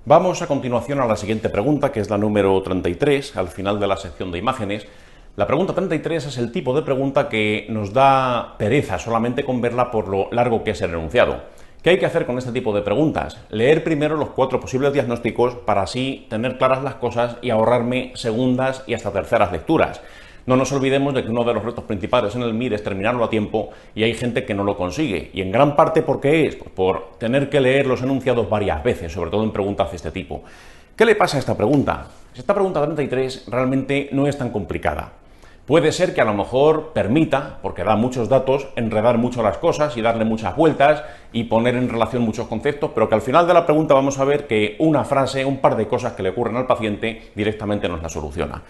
Vamos a continuación a la siguiente pregunta, que es la número 33, al final de la sección de imágenes. La pregunta 33 es el tipo de pregunta que nos da pereza solamente con verla por lo largo que es el enunciado. ¿Qué hay que hacer con este tipo de preguntas? Leer primero los 4 posibles diagnósticos para así tener claras las cosas y ahorrarme segundas y hasta terceras lecturas. No nos olvidemos de que uno de los retos principales en el MIR es terminarlo a tiempo y hay gente que no lo consigue. ¿Y en gran parte por qué es? Pues por tener que leer los enunciados varias veces, sobre todo en preguntas de este tipo. ¿Qué le pasa a esta pregunta? Esta pregunta 33 realmente no es tan complicada. Puede ser que a lo mejor permita, porque da muchos datos, enredar mucho las cosas y darle muchas vueltas y poner en relación muchos conceptos, pero que al final de la pregunta vamos a ver que una frase, un par de cosas que le ocurren al paciente directamente nos la soluciona.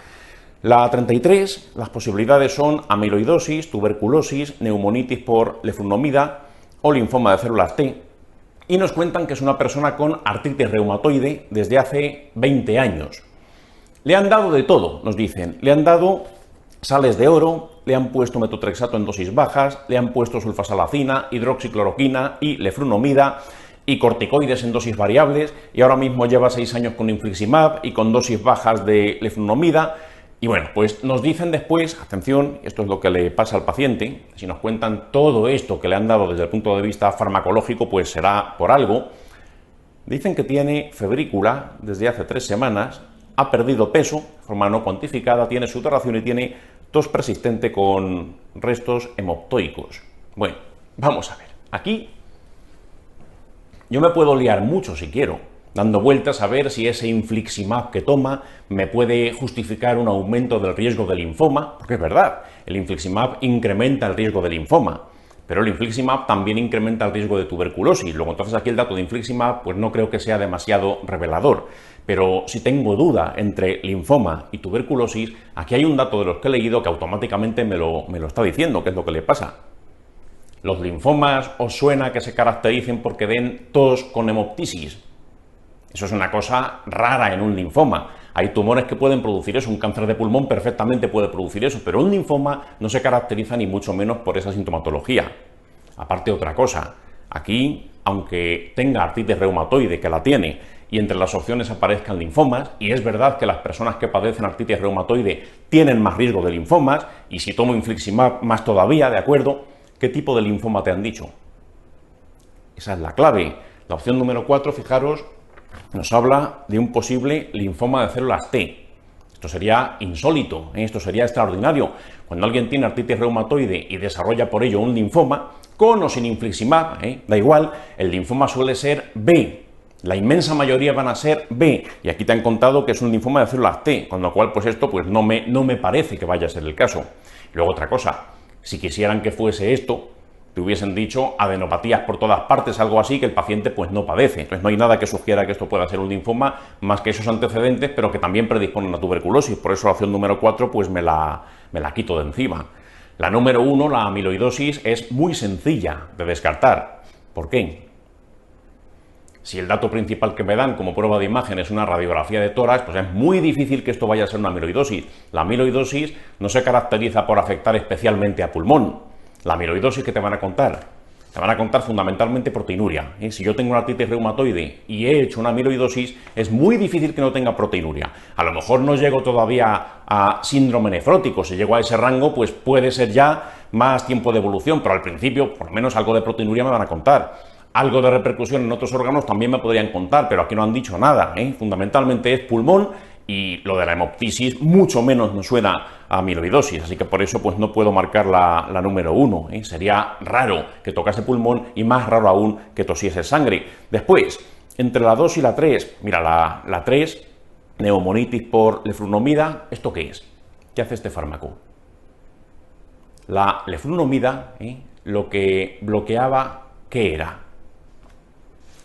La 33, las posibilidades son amiloidosis, tuberculosis, neumonitis por leflunomida o linfoma de células T, y nos cuentan que es una persona con artritis reumatoide desde hace 20 años. Le han dado de todo, nos dicen. Le han dado sales de oro, le han puesto metotrexato en dosis bajas, le han puesto sulfasalacina, hidroxicloroquina y leflunomida y corticoides en dosis variables, y ahora mismo lleva 6 años con infliximab y con dosis bajas de leflunomida. Y bueno, pues nos dicen después, atención, esto es lo que le pasa al paciente, si nos cuentan todo esto que le han dado desde el punto de vista farmacológico, pues será por algo. Dicen que tiene febrícula desde hace 3 semanas, ha perdido peso de forma no cuantificada, tiene sudoración y tiene tos persistente con restos hemoptoicos. Bueno, vamos a ver, aquí yo me puedo liar mucho si quiero, dando vueltas a ver si ese infliximab que toma me puede justificar un aumento del riesgo de linfoma, porque es verdad, el infliximab incrementa el riesgo de linfoma, pero el infliximab también incrementa el riesgo de tuberculosis. Luego, entonces aquí el dato de infliximab pues no creo que sea demasiado revelador, pero si tengo duda entre linfoma y tuberculosis, aquí hay un dato de los que he leído que automáticamente me lo está diciendo, qué es lo que le pasa. ¿Los linfomas os suena que se caractericen porque den tos con hemoptisis? Eso es una cosa rara en un linfoma. Hay tumores que pueden producir eso, un cáncer de pulmón perfectamente puede producir eso, pero un linfoma no se caracteriza ni mucho menos por esa sintomatología. Aparte, otra cosa, aquí, aunque tenga artritis reumatoide, que la tiene, y entre las opciones aparezcan linfomas, y es verdad que las personas que padecen artritis reumatoide tienen más riesgo de linfomas, y si tomo infliximab más todavía, ¿de acuerdo? ¿Qué tipo de linfoma te han dicho? Esa es la clave. La opción número 4, fijaros, nos habla de un posible linfoma de células T. Esto sería insólito, esto sería extraordinario. Cuando alguien tiene artritis reumatoide y desarrolla por ello un linfoma, con o sin infliximab, da igual, el linfoma suele ser B. La inmensa mayoría van a ser B, y aquí te han contado que es un linfoma de células T, con lo cual pues esto pues no me parece que vaya a ser el caso. Y luego otra cosa, si quisieran que fuese esto, te hubiesen dicho adenopatías por todas partes, algo así que el paciente pues no padece. Entonces no hay nada que sugiera que esto pueda ser un linfoma, más que esos antecedentes, pero que también predisponen a tuberculosis. Por eso la opción número 4 pues me la quito de encima. La número 1, la amiloidosis, es muy sencilla de descartar. ¿Por qué? Si el dato principal que me dan como prueba de imagen es una radiografía de tórax, pues es muy difícil que esto vaya a ser una amiloidosis. La amiloidosis no se caracteriza por afectar especialmente a pulmón. La amiloidosis que te van a contar, te van a contar fundamentalmente proteinuria. Si yo tengo una artritis reumatoide y he hecho una amiloidosis, es muy difícil que no tenga proteinuria. A lo mejor no llego todavía a síndrome nefrótico. Si llego a ese rango, pues puede ser ya más tiempo de evolución, pero al principio, por lo menos algo de proteinuria me van a contar. Algo de repercusión en otros órganos también me podrían contar, pero aquí no han dicho nada. Fundamentalmente es pulmón, y lo de la hemoptisis mucho menos nos suena a amiloidosis, así que por eso pues no puedo marcar la número 1. Sería raro que tocase pulmón y más raro aún que tosiese sangre. Después, entre la 2 y la 3, mira, la 3, neumonitis por leflunomida, ¿esto qué es? ¿Qué hace este fármaco? La leflunomida, lo que bloqueaba, ¿qué era?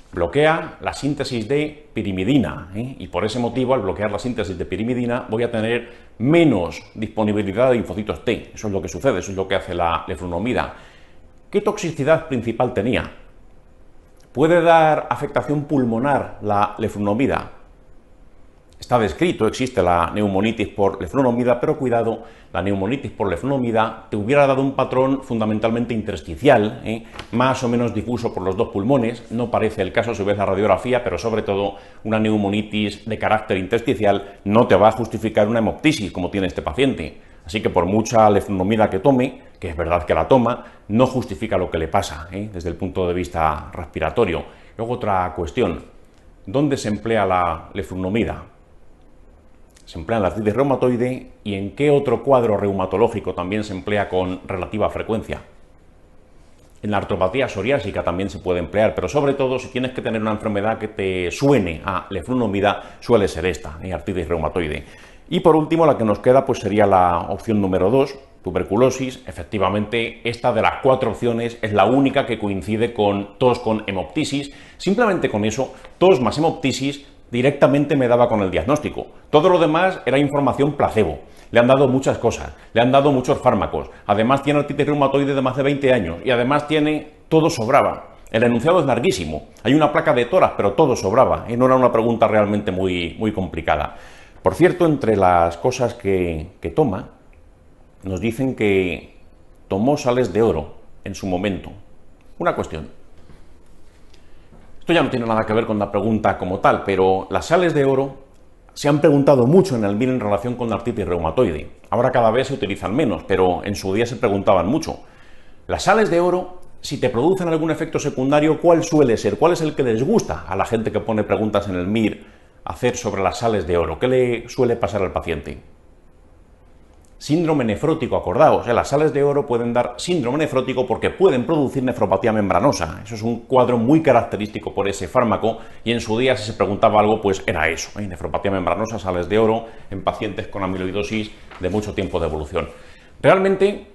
Bloquea la síntesis de pirimidina, y por ese motivo, al bloquear la síntesis de pirimidina, voy a tener menos disponibilidad de linfocitos T. Eso es lo que sucede, eso es lo que hace la leflunomida. ¿Qué toxicidad principal tenía? ¿Puede dar afectación pulmonar la leflunomida? Está descrito, existe la neumonitis por leflunomida, pero cuidado, la neumonitis por leflunomida te hubiera dado un patrón fundamentalmente intersticial, más o menos difuso por los dos pulmones. No parece el caso si ves la radiografía, pero sobre todo una neumonitis de carácter intersticial no te va a justificar una hemoptisis como tiene este paciente. Así que por mucha leflunomida que tome, que es verdad que la toma, no justifica lo que le pasa desde el punto de vista respiratorio. Luego otra cuestión, ¿dónde se emplea la leflunomida? Se emplea en la artritis reumatoide, y ¿en qué otro cuadro reumatológico también se emplea con relativa frecuencia? En la artropatía psoriásica también se puede emplear, pero sobre todo si tienes que tener una enfermedad que te suene a leflunomida, suele ser esta, artritis reumatoide. Y por último, la que nos queda pues sería la opción número 2, tuberculosis. Efectivamente, esta de las 4 opciones es la única que coincide con tos con hemoptisis. Simplemente con eso, tos más hemoptisis, directamente me daba con el diagnóstico. Todo lo demás era información placebo. Le han dado muchas cosas, le han dado muchos fármacos. Además tiene artritis reumatoide de más de 20 años y además tiene todo sobraba. El enunciado es larguísimo. Hay una placa de tórax, pero todo sobraba. No era una pregunta realmente muy complicada. Por cierto, entre las cosas que toma, nos dicen que tomó sales de oro en su momento. Una cuestión. Esto ya no tiene nada que ver con la pregunta como tal, pero las sales de oro se han preguntado mucho en el MIR en relación con la artritis reumatoide. Ahora cada vez se utilizan menos, pero en su día se preguntaban mucho. Las sales de oro, si te producen algún efecto secundario, ¿cuál suele ser? ¿Cuál es el que les gusta a la gente que pone preguntas en el MIR hacer sobre las sales de oro? ¿Qué le suele pasar al paciente? Síndrome nefrótico, acordaos, las sales de oro pueden dar síndrome nefrótico porque pueden producir nefropatía membranosa. Eso es un cuadro muy característico por ese fármaco, y en su día si se preguntaba algo, pues era eso, nefropatía membranosa, sales de oro en pacientes con amiloidosis de mucho tiempo de evolución. Realmente,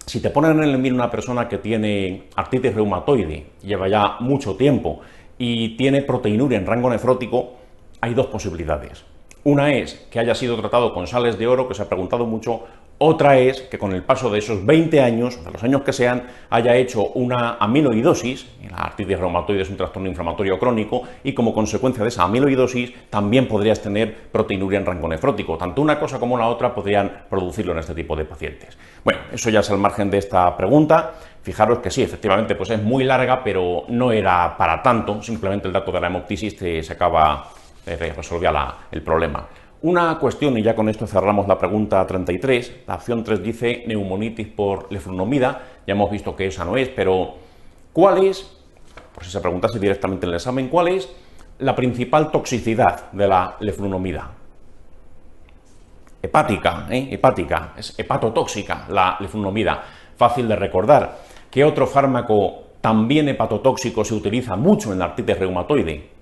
si te ponen en el MIR una persona que tiene artritis reumatoide, lleva ya mucho tiempo y tiene proteinuria en rango nefrótico, hay dos posibilidades. Una es que haya sido tratado con sales de oro, que se ha preguntado mucho. Otra es que con el paso de esos 20 años, de los años que sean, haya hecho una amiloidosis. La artritis reumatoide es un trastorno inflamatorio crónico y como consecuencia de esa amiloidosis también podrías tener proteinuria en rango nefrótico. Tanto una cosa como la otra podrían producirlo en este tipo de pacientes. Bueno, eso ya es al margen de esta pregunta. Fijaros que sí, efectivamente, pues es muy larga, pero no era para tanto. Simplemente el dato de la hemoptisis resolvía el problema. Una cuestión, y ya con esto cerramos la pregunta 33, la opción 3 dice neumonitis por leflunomida, ya hemos visto que esa no es, pero ¿cuál es, por si se preguntase directamente en el examen, cuál es la principal toxicidad de la leflunomida? Hepática, hepática, es hepatotóxica la leflunomida, fácil de recordar. ¿Qué otro fármaco también hepatotóxico se utiliza mucho en la artritis reumatoide?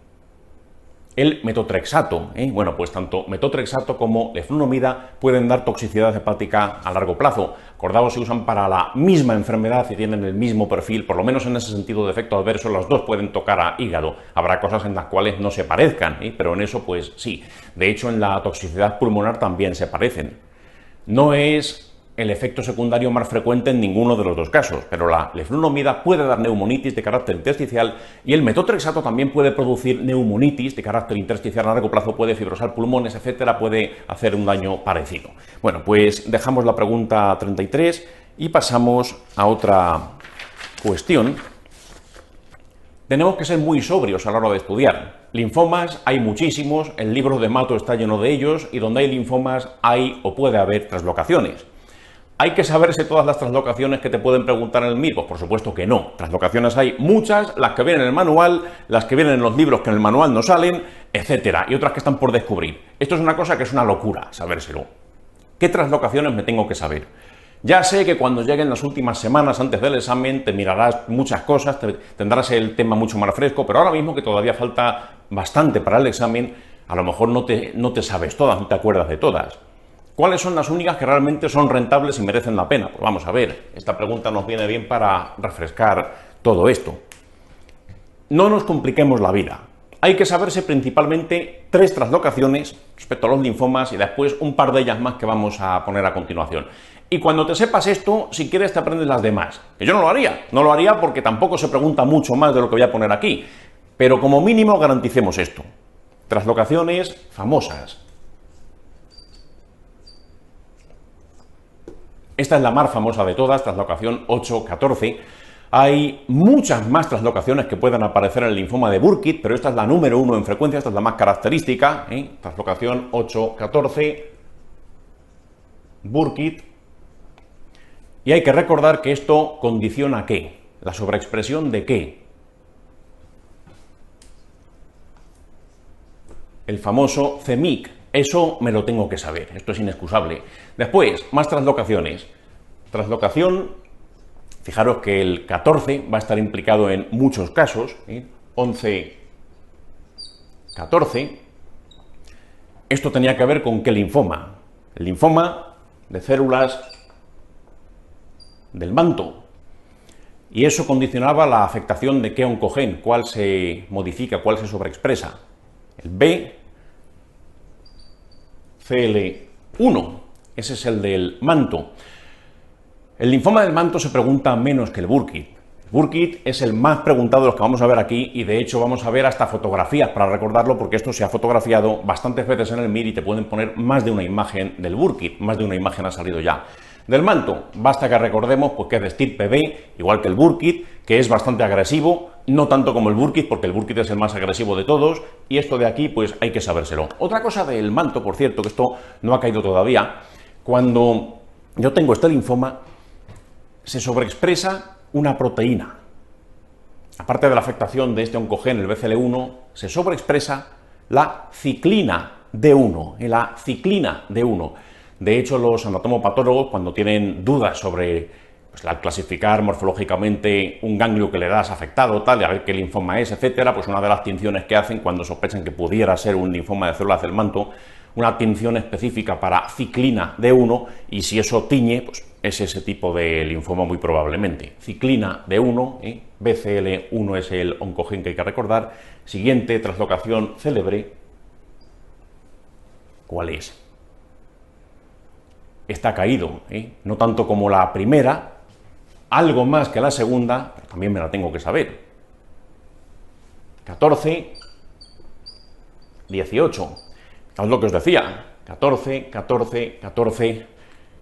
El metotrexato. Bueno, pues tanto metotrexato como leflunomida pueden dar toxicidad hepática a largo plazo. Acordaos, se usan para la misma enfermedad y tienen el mismo perfil, por lo menos en ese sentido de efecto adverso, los dos pueden tocar a hígado. Habrá cosas en las cuales no se parezcan, pero en eso pues sí. De hecho, en la toxicidad pulmonar también se parecen. No es el efecto secundario más frecuente en ninguno de los dos casos, pero la leflunomida puede dar neumonitis de carácter intersticial y el metotrexato también puede producir neumonitis de carácter intersticial a largo plazo, puede fibrosar pulmones, etcétera, puede hacer un daño parecido. Bueno, pues dejamos la pregunta 33 y pasamos a otra cuestión. Tenemos que ser muy sobrios a la hora de estudiar. Linfomas hay muchísimos, el libro de Mato está lleno de ellos, y donde hay linfomas hay o puede haber translocaciones. ¿Hay que saberse todas las translocaciones que te pueden preguntar en el MIR? Pues por supuesto que no. Translocaciones hay muchas, las que vienen en el manual, las que vienen en los libros que en el manual no salen, etcétera, y otras que están por descubrir. Esto es una cosa que es una locura sabérselo. ¿Qué translocaciones me tengo que saber? Ya sé que cuando lleguen las últimas semanas antes del examen te mirarás muchas cosas, tendrás el tema mucho más fresco, pero ahora mismo que todavía falta bastante para el examen, a lo mejor no te sabes todas, no te acuerdas de todas. ¿Cuáles son las únicas que realmente son rentables y merecen la pena? Pues vamos a ver, esta pregunta nos viene bien para refrescar todo esto. No nos compliquemos la vida. Hay que saberse principalmente 3 translocaciones respecto a los linfomas y después un par de ellas más que vamos a poner a continuación. Y cuando te sepas esto, si quieres te aprendes las demás. Que yo no lo haría porque tampoco se pregunta mucho más de lo que voy a poner aquí. Pero como mínimo garanticemos esto. Translocaciones famosas. Esta es la más famosa de todas, translocación 8-14. Hay muchas más translocaciones que puedan aparecer en el linfoma de Burkitt, pero esta es la número 1 en frecuencia, esta es la más característica, translocación 8-14, Burkitt. Y hay que recordar que esto condiciona ¿qué? La sobreexpresión de ¿qué? El famoso CEMIC. Eso me lo tengo que saber, esto es inexcusable. Después, más translocaciones. Translocación, fijaros que el 14 va a estar implicado en muchos casos, 11, 14. Esto tenía que ver con qué linfoma. El linfoma de células del manto. Y eso condicionaba la afectación de qué oncogen, cuál se modifica, cuál se sobreexpresa. El B, CL1, ese es el del manto. El linfoma del manto se pregunta menos que el Burkitt. El Burkitt es el más preguntado de los que vamos a ver aquí y de hecho vamos a ver hasta fotografías para recordarlo porque esto se ha fotografiado bastantes veces en el MIR y te pueden poner más de una imagen del Burkitt, más de una imagen ha salido ya. Del manto, basta que recordemos pues, que es de estirpe B, igual que el Burkitt, que es bastante agresivo, no tanto como el Burkitt, porque el Burkitt es el más agresivo de todos, y esto de aquí, pues hay que sabérselo. Otra cosa del manto, por cierto, que esto no ha caído todavía, cuando yo tengo este linfoma, se sobreexpresa una proteína. Aparte de la afectación de este oncogen, el BCL1, se sobreexpresa la ciclina D1, la ciclina D1. De hecho, los anatomopatólogos, cuando tienen dudas sobre pues, al clasificar morfológicamente un ganglio que le das afectado, tal, y a ver qué linfoma es, etcétera, pues una de las tinciones que hacen cuando sospechan que pudiera ser un linfoma de células del manto, una tinción específica para ciclina D1, y si eso tiñe, pues es ese tipo de linfoma muy probablemente. Ciclina D1, BCL1 es el oncogen que hay que recordar. Siguiente translocación célebre, ¿cuál es? Está caído, no tanto como la primera, algo más que la segunda, pero también me la tengo que saber. 14, 18. Es lo que os decía, 14, 14, 14.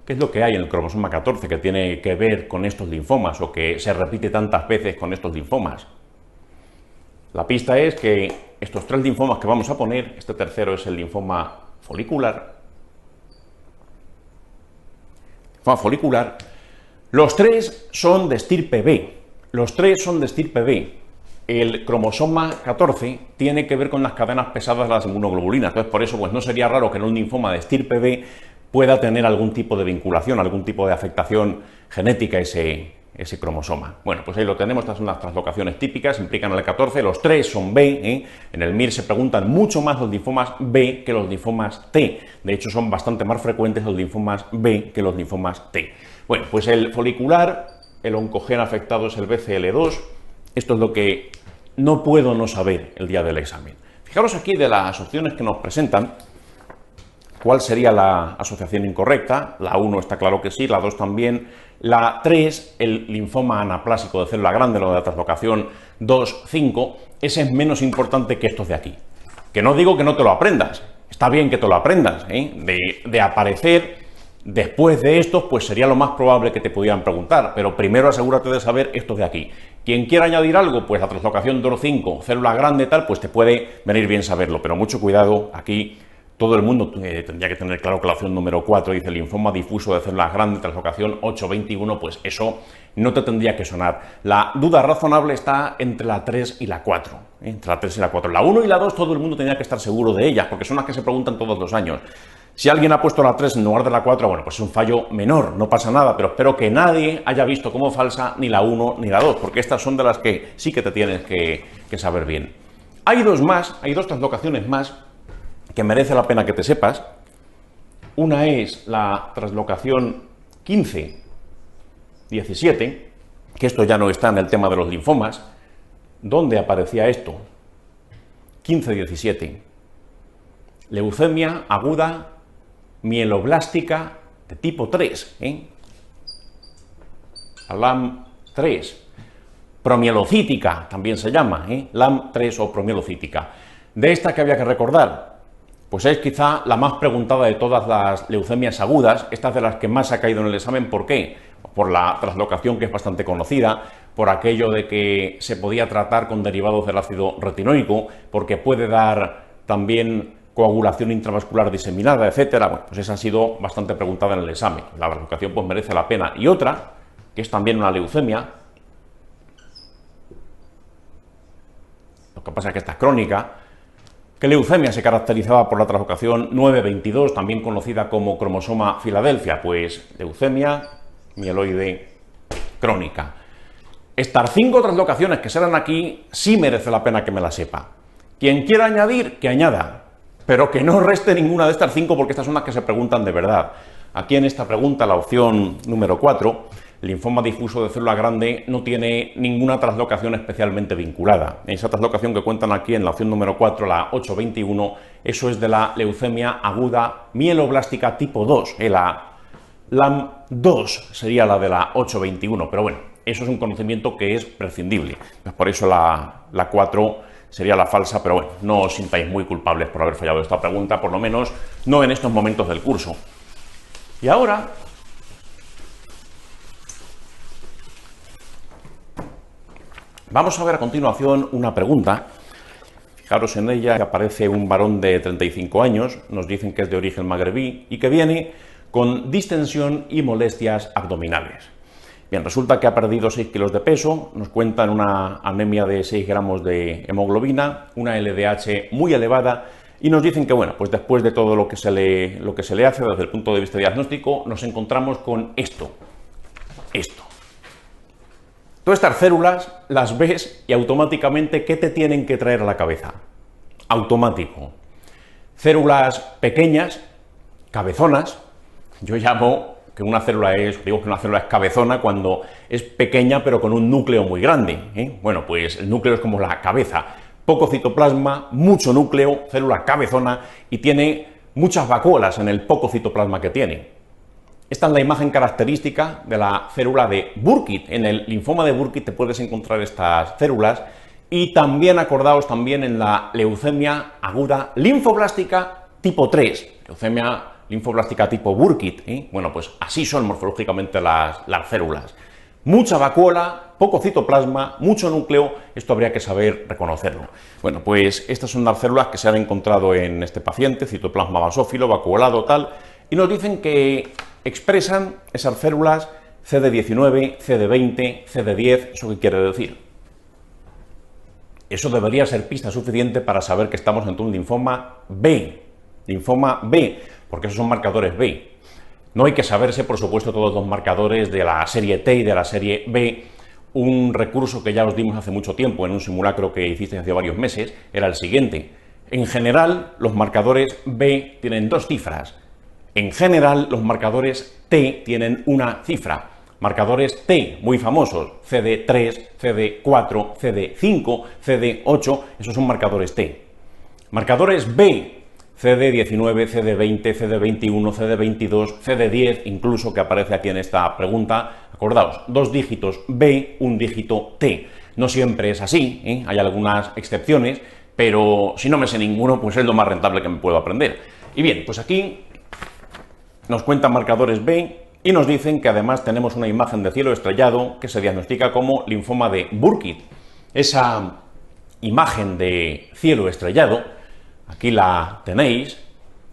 ¿Qué es lo que hay en el cromosoma 14 que tiene que ver con estos linfomas o que se repite tantas veces con estos linfomas? La pista es que estos tres linfomas que vamos a poner, este tercero es el linfoma folicular, los tres son de estirpe B. Los tres son de estirpe B. El cromosoma 14 tiene que ver con las cadenas pesadas de las inmunoglobulinas. Entonces, por eso, pues no sería raro que en un linfoma de estirpe B pueda tener algún tipo de vinculación, algún tipo de afectación genética ese cromosoma. Bueno, pues ahí lo tenemos, estas son las translocaciones típicas, implican al 14, los tres son B, En el MIR se preguntan mucho más los linfomas B que los linfomas T, de hecho son bastante más frecuentes los linfomas B que los linfomas T. Bueno, pues el folicular, el oncogen afectado es el BCL2, esto es lo que no puedo no saber el día del examen. Fijaros aquí de las opciones que nos presentan, ¿cuál sería la asociación incorrecta? La 1 está claro que sí, la 2 también. La 3, el linfoma anaplásico de célula grande, lo de la translocación 2-5, ese es menos importante que estos de aquí. Que no digo que no te lo aprendas, está bien que te lo aprendas, de aparecer después de estos, pues sería lo más probable que te pudieran preguntar, pero primero asegúrate de saber estos de aquí. Quien quiera añadir algo, pues la translocación 2-5, célula grande tal, pues te puede venir bien saberlo, pero mucho cuidado aquí. Todo el mundo tendría que tener claro que la opción número 4 dice linfoma difuso de células grandes, translocación 8-21, pues eso no te tendría que sonar. La duda razonable está entre la 3 y la 4. Entre la 3 y la 4. La 1 y la 2 todo el mundo tendría que estar seguro de ellas, porque son las que se preguntan todos los años. Si alguien ha puesto la 3 en lugar de la 4, bueno, pues es un fallo menor, no pasa nada, pero espero que nadie haya visto como falsa ni la 1 ni la 2, porque estas son de las que sí que te tienes que saber bien. Hay dos más, hay dos translocaciones más, que merece la pena que te sepas. Una es la translocación 15-17, que esto ya no está en el tema de los linfomas. ¿Dónde aparecía esto? 15-17. Leucemia aguda mieloblástica de tipo 3, la LAM3. Promielocítica también se llama, LAM3 o promielocítica. De esta que había que recordar, pues es quizá la más preguntada de todas las leucemias agudas, esta es de las que más ha caído en el examen. ¿Por qué? Por la translocación, que es bastante conocida, por aquello de que se podía tratar con derivados del ácido retinoico, porque puede dar también coagulación intravascular diseminada, etcétera. Bueno, pues esa ha sido bastante preguntada en el examen. La translocación pues merece la pena. Y otra, que es también una leucemia, lo que pasa es que esta es crónica. ¿Qué leucemia se caracterizaba por la translocación 922, también conocida como cromosoma Filadelfia? Pues leucemia mieloide crónica. Estas 5 translocaciones que serán aquí sí merece la pena que me la sepa. Quien quiera añadir, que añada, pero que no reste ninguna de estas 5, porque estas son las que se preguntan de verdad. Aquí en esta pregunta, la opción número 4, linfoma difuso de célula grande, no tiene ninguna translocación especialmente vinculada. Esa translocación que cuentan aquí en la opción número 4, la 821, eso es de la leucemia aguda mieloblástica tipo 2. La LAM2 sería la de la 821, pero bueno, eso es un conocimiento que es prescindible. Pues por eso la 4 sería la falsa, pero bueno, no os sintáis muy culpables por haber fallado esta pregunta, por lo menos no en estos momentos del curso. Y ahora vamos a ver a continuación una pregunta. Fijaros en ella, que aparece un varón de 35 años, nos dicen que es de origen magrebí y que viene con distensión y molestias abdominales. Bien, resulta que ha perdido 6 kilos de peso, nos cuentan una anemia de 6 gramos de hemoglobina, una LDH muy elevada, y nos dicen que, bueno, pues después de todo lo que se le hace desde el punto de vista diagnóstico, nos encontramos con esto. Todas estas células las ves y automáticamente, ¿qué te tienen que traer a la cabeza? Automático. Células pequeñas, cabezonas. Yo llamo que una célula es cabezona cuando es pequeña pero con un núcleo muy grande, ¿eh? Bueno, pues el núcleo es como la cabeza. Poco citoplasma, mucho núcleo, célula cabezona, y tiene muchas vacuolas en el poco citoplasma que tiene. Esta es la imagen característica de la célula de Burkitt. En el linfoma de Burkitt te puedes encontrar estas células, y también acordaos también en la leucemia aguda linfoblástica tipo 3, leucemia linfoblástica tipo Burkitt, ¿eh? Bueno, pues así son morfológicamente las células. Mucha vacuola, poco citoplasma, mucho núcleo, esto habría que saber reconocerlo. Bueno, pues estas son las células que se han encontrado en este paciente, citoplasma basófilo, vacuolado, tal, y nos dicen que expresan esas células CD19, CD20, CD10, ¿eso qué quiere decir? Eso debería ser pista suficiente para saber que estamos ante un linfoma B, porque esos son marcadores B. No hay que saberse, por supuesto, todos los marcadores de la serie T y de la serie B. Un recurso que ya os dimos hace mucho tiempo en un simulacro que hiciste hace varios meses era el siguiente. En general, los marcadores B tienen 2 cifras. En general, los marcadores T tienen una cifra. Marcadores T muy famosos, CD3, CD4, CD5, CD8, esos son marcadores T. Marcadores B, CD19, CD20, CD21, CD22, CD10, incluso, que aparece aquí en esta pregunta. Acordaos, 2 dígitos B, 1 dígito T. No siempre es así, ¿eh? Hay algunas excepciones, pero si no me sé ninguno, pues es lo más rentable que me puedo aprender. Y bien, pues aquí nos cuentan marcadores B y nos dicen que además tenemos una imagen de cielo estrellado que se diagnostica como linfoma de Burkitt. Esa imagen de cielo estrellado, aquí la tenéis.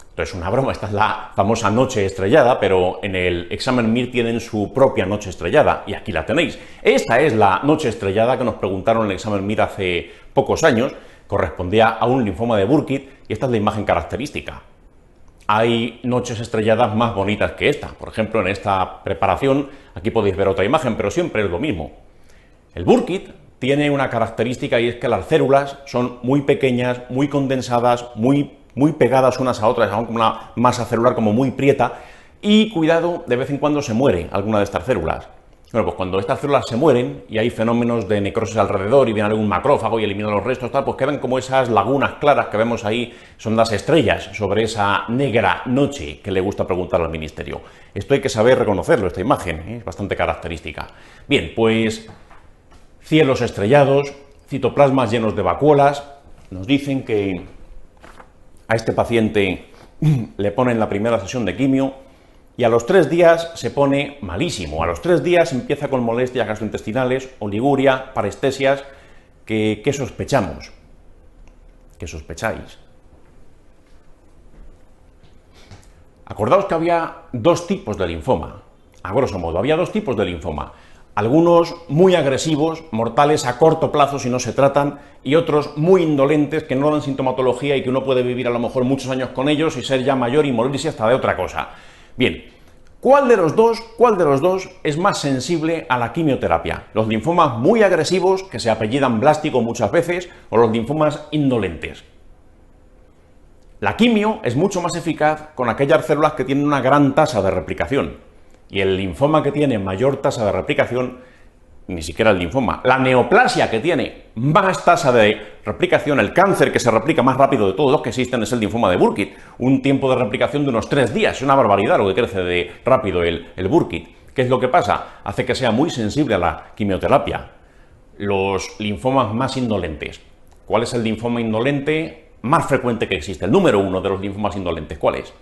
Esto es una broma, esta es la famosa noche estrellada, pero en el examen MIR tienen su propia noche estrellada, y aquí la tenéis. Esta es la noche estrellada que nos preguntaron en el examen MIR hace pocos años, correspondía a un linfoma de Burkitt, y esta es la imagen característica. Hay noches estrelladas más bonitas que esta. Por ejemplo, en esta preparación, aquí podéis ver otra imagen, pero siempre es lo mismo. El Burkitt tiene una característica, y es que las células son muy pequeñas, muy condensadas, muy pegadas unas a otras, como una masa celular como muy prieta, y cuidado, de vez en cuando se muere alguna de estas células. Bueno, pues cuando estas células se mueren y hay fenómenos de necrosis alrededor y viene algún macrófago y elimina los restos, tal, pues quedan como esas lagunas claras que vemos ahí, son las estrellas sobre esa negra noche que le gusta preguntar al ministerio. Esto hay que saber reconocerlo, esta imagen, es bastante característica. Bien, pues cielos estrellados, citoplasmas llenos de vacuolas, nos dicen que A este paciente le ponen la primera sesión de quimio y a los 3 días se pone malísimo. A los 3 días empieza con molestias gastrointestinales, oliguria, parestesias. ¿Qué sospechamos? ¿Qué sospecháis? Acordaos que había 2 tipos de linfoma. A grosso modo, había 2 tipos de linfoma. Algunos muy agresivos, mortales a corto plazo si no se tratan, y otros muy indolentes que no dan sintomatología y que uno puede vivir a lo mejor muchos años con ellos y ser ya mayor y morirse hasta de otra cosa. Bien, ¿cuál de los dos es más sensible a la quimioterapia? ¿Los linfomas muy agresivos, que se apellidan blástico muchas veces, o los linfomas indolentes? La quimio es mucho más eficaz con aquellas células que tienen una gran tasa de replicación. Y el linfoma que tiene mayor tasa de replicación, ni siquiera el linfoma, la neoplasia que tiene más tasa de replicación, el cáncer que se replica más rápido de todos los que existen es el linfoma de Burkitt. Un tiempo de replicación de unos 3 días, es una barbaridad lo que crece de rápido el Burkitt. ¿Qué es lo que pasa? Hace que sea muy sensible a la quimioterapia. Los linfomas más indolentes. ¿Cuál es el linfoma indolente más frecuente que existe? El número 1 de los linfomas indolentes, ¿cuál es?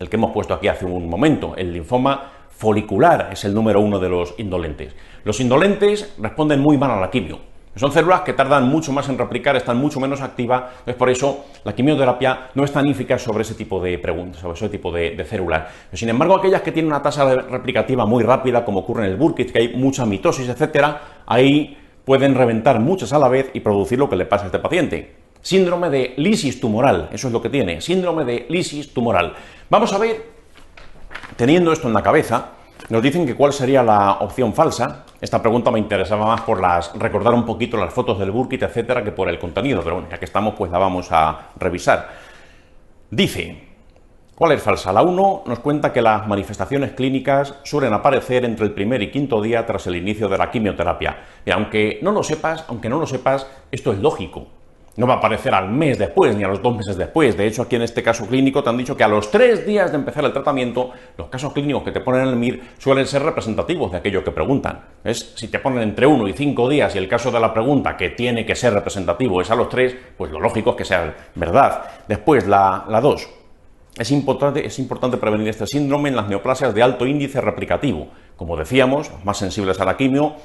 El que hemos puesto aquí hace un momento, el linfoma folicular es el número 1 de los indolentes. Los indolentes responden muy mal a la quimio. Son células que tardan mucho más en replicar, están mucho menos activas, entonces por eso la quimioterapia no es tan eficaz sobre ese tipo de preguntas, sobre ese tipo de células. Pero, sin embargo, aquellas que tienen una tasa replicativa muy rápida, como ocurre en el Burkitt, que hay mucha mitosis, etcétera, ahí pueden reventar muchas a la vez y producir lo que le pasa a este paciente. Síndrome de lisis tumoral, eso es lo que tiene, síndrome de lisis tumoral. Vamos a ver, teniendo esto en la cabeza, nos dicen que cuál sería la opción falsa. Esta pregunta me interesaba más por recordar un poquito las fotos del Burkitt, etcétera, que por el contenido, pero bueno, ya que estamos, pues la vamos a revisar. Dice, ¿cuál es falsa? La 1 nos cuenta que las manifestaciones clínicas suelen aparecer entre el primer y quinto día tras el inicio de la quimioterapia. Y aunque no lo sepas, esto es lógico. No va a aparecer al mes después ni a los 2 meses después. De hecho, aquí en este caso clínico te han dicho que a los 3 días de empezar el tratamiento, los casos clínicos que te ponen en el MIR suelen ser representativos de aquello que preguntan. ¿Ves? Si te ponen entre 1 y 5 días y el caso de la pregunta que tiene que ser representativo es a los 3, pues lo lógico es que sea verdad. Después, la 2. Es importante prevenir este síndrome en las neoplasias de alto índice replicativo. Como decíamos, más sensibles a la quimio,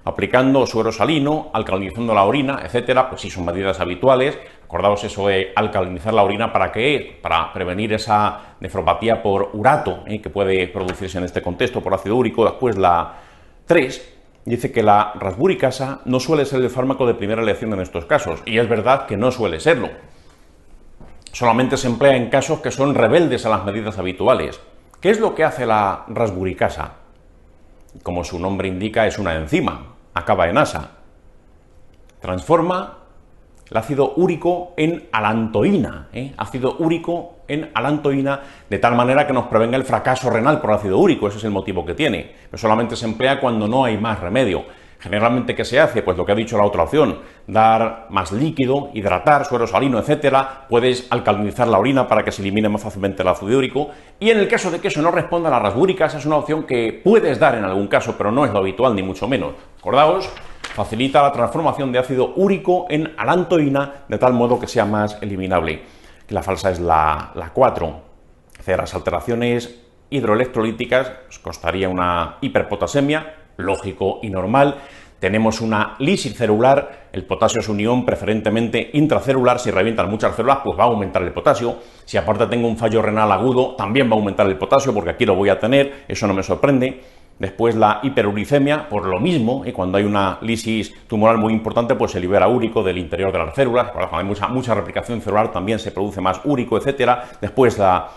aplicando suero salino, alcalinizando la orina, etcétera, pues sí son medidas habituales. Acordaos eso de alcalinizar la orina, ¿para qué? Para prevenir esa nefropatía por urato, que puede producirse en este contexto por ácido úrico. Después la 3 dice que la rasburicasa no suele ser el fármaco de primera elección en estos casos, y es verdad que no suele serlo. Solamente se emplea en casos que son rebeldes a las medidas habituales. ¿Qué es lo que hace la rasburicasa? Como su nombre indica, es una enzima. Acaba en asa, transforma el ácido úrico en alantoína, ácido úrico en alantoína, de tal manera que nos prevenga el fracaso renal por ácido úrico. Ese es el motivo que tiene, pero solamente se emplea cuando no hay más remedio. Generalmente, ¿qué se hace? Pues lo que ha dicho la otra opción, dar más líquido, hidratar, suero salino, etcétera. Puedes alcalinizar la orina para que se elimine más fácilmente el ácido úrico, y en el caso de que eso no responda, la rasburicasa es una opción que puedes dar en algún caso, pero no es lo habitual ni mucho menos. Acordaos, facilita la transformación de ácido úrico en alantoína de tal modo que sea más eliminable. La falsa es la 4. Las alteraciones hidroelectrolíticas os costaría una hiperpotasemia, lógico y normal. Tenemos una lisis celular, el potasio es un ion preferentemente intracelular. Si revientan muchas células, pues va a aumentar el potasio. Si aparte tengo un fallo renal agudo, también va a aumentar el potasio, porque aquí lo voy a tener, eso no me sorprende. Después la hiperuricemia, por lo mismo, cuando hay una lisis tumoral muy importante, pues se libera úrico del interior de las células. Cuando hay mucha replicación celular también se produce más úrico, etcétera. Después la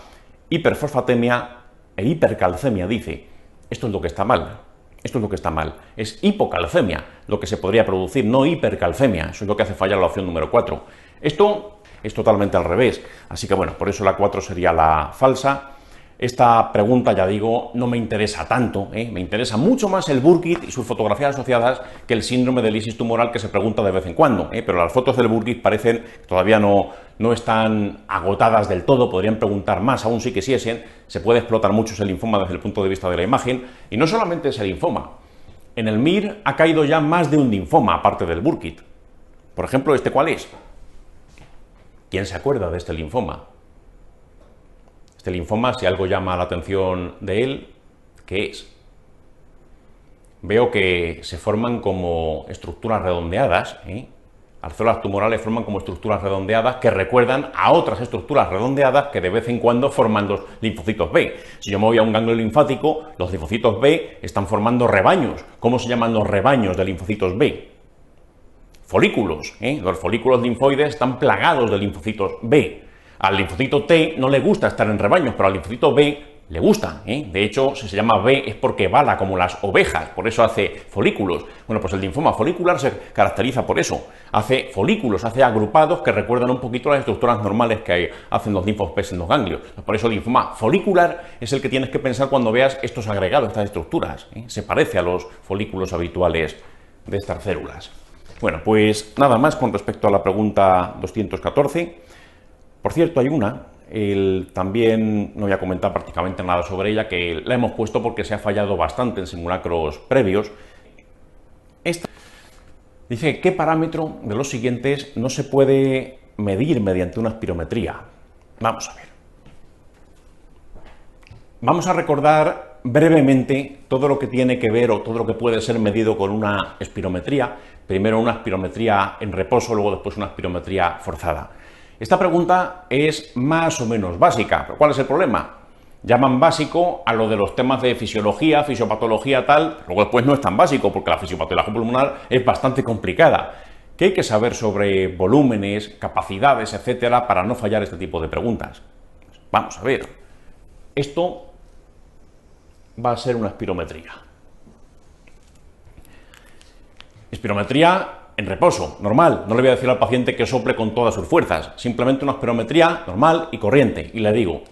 hiperfosfatemia e hipercalcemia, dice. Esto es lo que está mal. Esto es lo que está mal. Es hipocalcemia lo que se podría producir, no hipercalcemia. Eso es lo que hace fallar la opción número 4. Esto es totalmente al revés. Así que bueno, por eso la 4 sería la falsa. Esta pregunta, ya digo, no me interesa tanto, me interesa mucho más el Burkitt y sus fotografías asociadas que el síndrome de lisis tumoral, que se pregunta de vez en cuando, pero las fotos del Burkitt parecen que todavía no están agotadas del todo, podrían preguntar más, aún si quisiesen. Se puede explotar mucho ese linfoma desde el punto de vista de la imagen, y no solamente ese linfoma. En el MIR ha caído ya más de un linfoma, aparte del Burkitt. Por ejemplo, ¿este cuál es? ¿Quién se acuerda de este linfoma? Este linfoma, si algo llama la atención de él, ¿qué es? Veo que se forman como estructuras redondeadas, Las células tumorales forman como estructuras redondeadas que recuerdan a otras estructuras redondeadas que de vez en cuando forman los linfocitos B. Si yo me voy a un ganglio linfático, los linfocitos B están formando rebaños. ¿Cómo se llaman los rebaños de linfocitos B? Folículos. Los folículos linfoides están plagados de linfocitos B. Al linfocito T no le gusta estar en rebaños, pero al linfocito B le gusta. De hecho, si se llama B es porque bala como las ovejas, por eso hace folículos. Bueno, pues el linfoma folicular se caracteriza por eso. Hace folículos, hace agrupados que recuerdan un poquito las estructuras normales que hacen los linfos B en los ganglios. Por eso el linfoma folicular es el que tienes que pensar cuando veas estos agregados, estas estructuras. Se parece a los folículos habituales de estas células. Bueno, pues nada más con respecto a la pregunta 214. Por cierto, hay una, también no voy a comentar prácticamente nada sobre ella, que la hemos puesto porque se ha fallado bastante en simulacros previos. Dice, ¿qué parámetro de los siguientes no se puede medir mediante una espirometría? Vamos a ver. Vamos a recordar brevemente todo lo que tiene que ver o todo lo que puede ser medido con una espirometría. Primero una espirometría en reposo, luego después una espirometría forzada. Esta pregunta es más o menos básica, pero ¿cuál es el problema? Llaman básico a lo de los temas de fisiología, fisiopatología, tal, luego después no es tan básico porque la fisiopatología pulmonar es bastante complicada. ¿Qué hay que saber sobre volúmenes, capacidades, etcétera, para no fallar este tipo de preguntas? Vamos a ver. Esto va a ser una espirometría. Espirometría en reposo, normal. No le voy a decir al paciente que sople con todas sus fuerzas, simplemente una espirometría normal y corriente. Y le digo,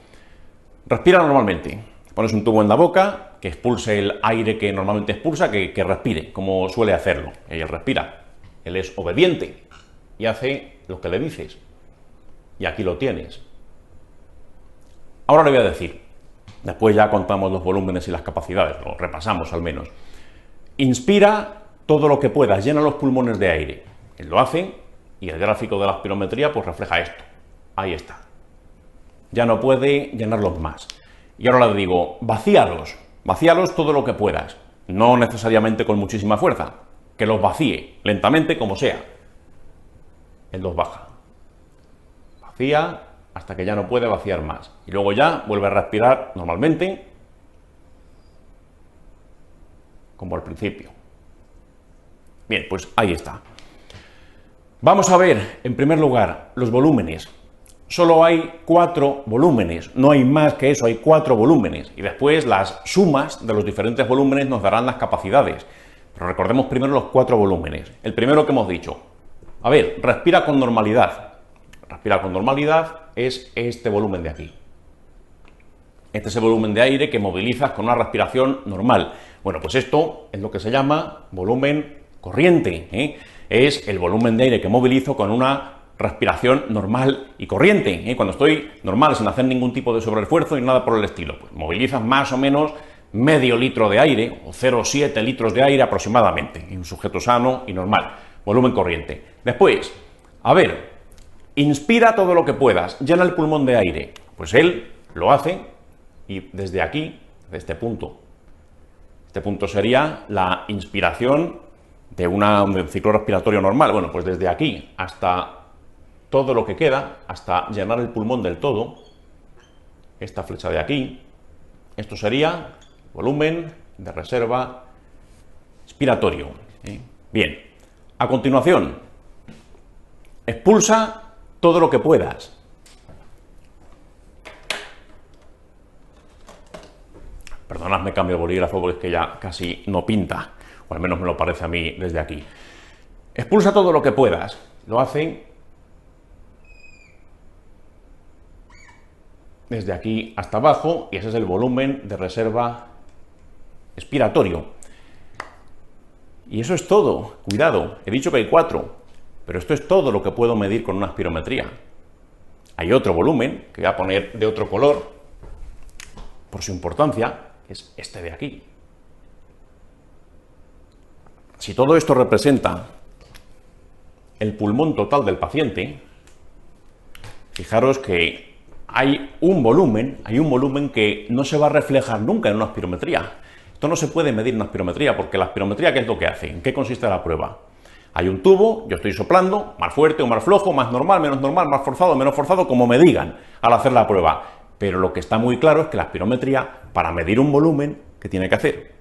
respira normalmente. Pones un tubo en la boca, que expulse el aire que normalmente expulsa, que respire, como suele hacerlo. Y él respira. Él es obediente y hace lo que le dices. Y aquí lo tienes. Ahora le voy a decir, después ya contamos los volúmenes y las capacidades, lo repasamos al menos. Inspira todo lo que puedas, llena los pulmones de aire. Él lo hace y el gráfico de la espirometría pues refleja esto. Ahí está. Ya no puede llenarlos más. Y ahora le digo, vacíalos todo lo que puedas. No necesariamente con muchísima fuerza. Que los vacíe, lentamente como sea. Él los baja. Vacía hasta que ya no puede vaciar más. Y luego ya vuelve a respirar normalmente, como al principio. Bien, pues ahí está. Vamos a ver, en primer lugar, los volúmenes. Solo hay 4 volúmenes, no hay más que eso, hay 4 volúmenes. Y después las sumas de los diferentes volúmenes nos darán las capacidades. Pero recordemos primero los 4 volúmenes. El primero que hemos dicho. A ver, respira con normalidad. Respira con normalidad es este volumen de aquí. Este es el volumen de aire que movilizas con una respiración normal. Bueno, pues esto es lo que se llama volumen corriente. Es el volumen de aire que movilizo con una respiración normal y corriente. Cuando estoy normal, sin hacer ningún tipo de sobreesfuerzo y nada por el estilo. Pues movilizas más o menos medio litro de aire o 0,7 litros de aire aproximadamente en un sujeto sano y normal. Volumen corriente. Después, a ver, inspira todo lo que puedas, llena el pulmón de aire. Pues él lo hace y desde aquí, de este punto sería la inspiración de un ciclo respiratorio normal. Bueno, pues desde aquí hasta todo lo que queda, hasta llenar el pulmón del todo, esta flecha de aquí, esto sería volumen de reserva expiratorio. Bien, a continuación, expulsa todo lo que puedas. Perdonadme, cambio de bolígrafo porque es que ya casi no pinta, o al menos me lo parece a mí desde aquí. Expulsa todo lo que puedas. Lo hace desde aquí hasta abajo y ese es el volumen de reserva expiratorio. Y eso es todo. Cuidado, he dicho que hay 4, pero esto es todo lo que puedo medir con una espirometría. Hay otro volumen que voy a poner de otro color por su importancia, que es este de aquí. Si todo esto representa el pulmón total del paciente, fijaros que hay un volumen que no se va a reflejar nunca en una espirometría. Esto no se puede medir en una espirometría, porque la espirometría, ¿qué es lo que hace? ¿En qué consiste la prueba? Hay un tubo, yo estoy soplando, más fuerte o más flojo, más normal, más forzado, menos forzado, como me digan al hacer la prueba. Pero lo que está muy claro es que la espirometría, para medir un volumen, ¿qué tiene que hacer?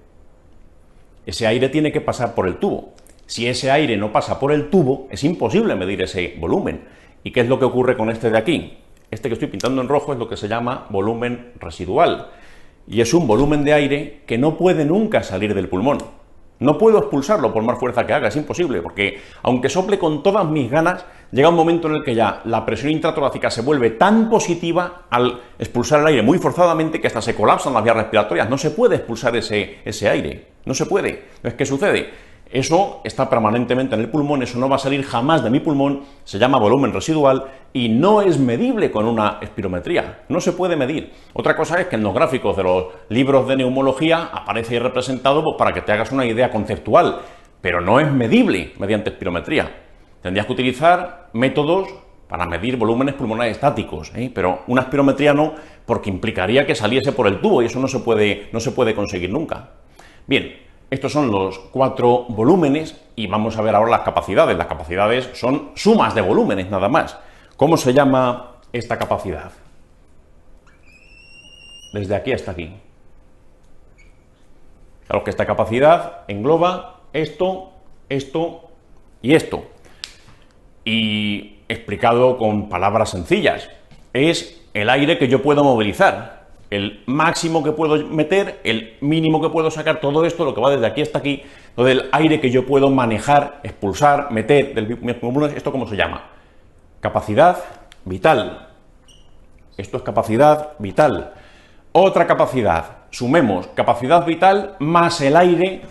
Ese aire tiene que pasar por el tubo. Si ese aire no pasa por el tubo, es imposible medir ese volumen. ¿Y qué es lo que ocurre con este de aquí? Este que estoy pintando en rojo es lo que se llama volumen residual. Y es un volumen de aire que no puede nunca salir del pulmón. No puedo expulsarlo por más fuerza que haga, es imposible, porque aunque sople con todas mis ganas, llega un momento en el que ya la presión intratorácica se vuelve tan positiva al expulsar el aire muy forzadamente que hasta se colapsan las vías respiratorias. No se puede expulsar ese aire, no se puede. Entonces, ¿qué sucede? Eso está permanentemente en el pulmón, eso no va a salir jamás de mi pulmón, se llama volumen residual y no es medible con una espirometría, no se puede medir. Otra cosa es que en los gráficos de los libros de neumología aparece ahí representado pues, para que te hagas una idea conceptual, pero no es medible mediante espirometría. Tendrías que utilizar métodos para medir volúmenes pulmonares estáticos, pero una espirometría no, porque implicaría que saliese por el tubo y eso no se puede conseguir nunca. Bien. Estos son los 4 volúmenes y vamos a ver ahora las capacidades. Las capacidades son sumas de volúmenes nada más. ¿Cómo se llama esta capacidad? Desde aquí hasta aquí. Claro que esta capacidad engloba esto, esto y esto. Y explicado con palabras sencillas, es el aire que yo puedo movilizar. El máximo que puedo meter, el mínimo que puedo sacar, todo esto, lo que va desde aquí hasta aquí, todo el aire que yo puedo manejar, expulsar, meter del pulmón, ¿esto cómo se llama? Capacidad vital. Esto es capacidad vital. Otra capacidad, sumemos capacidad vital más el aire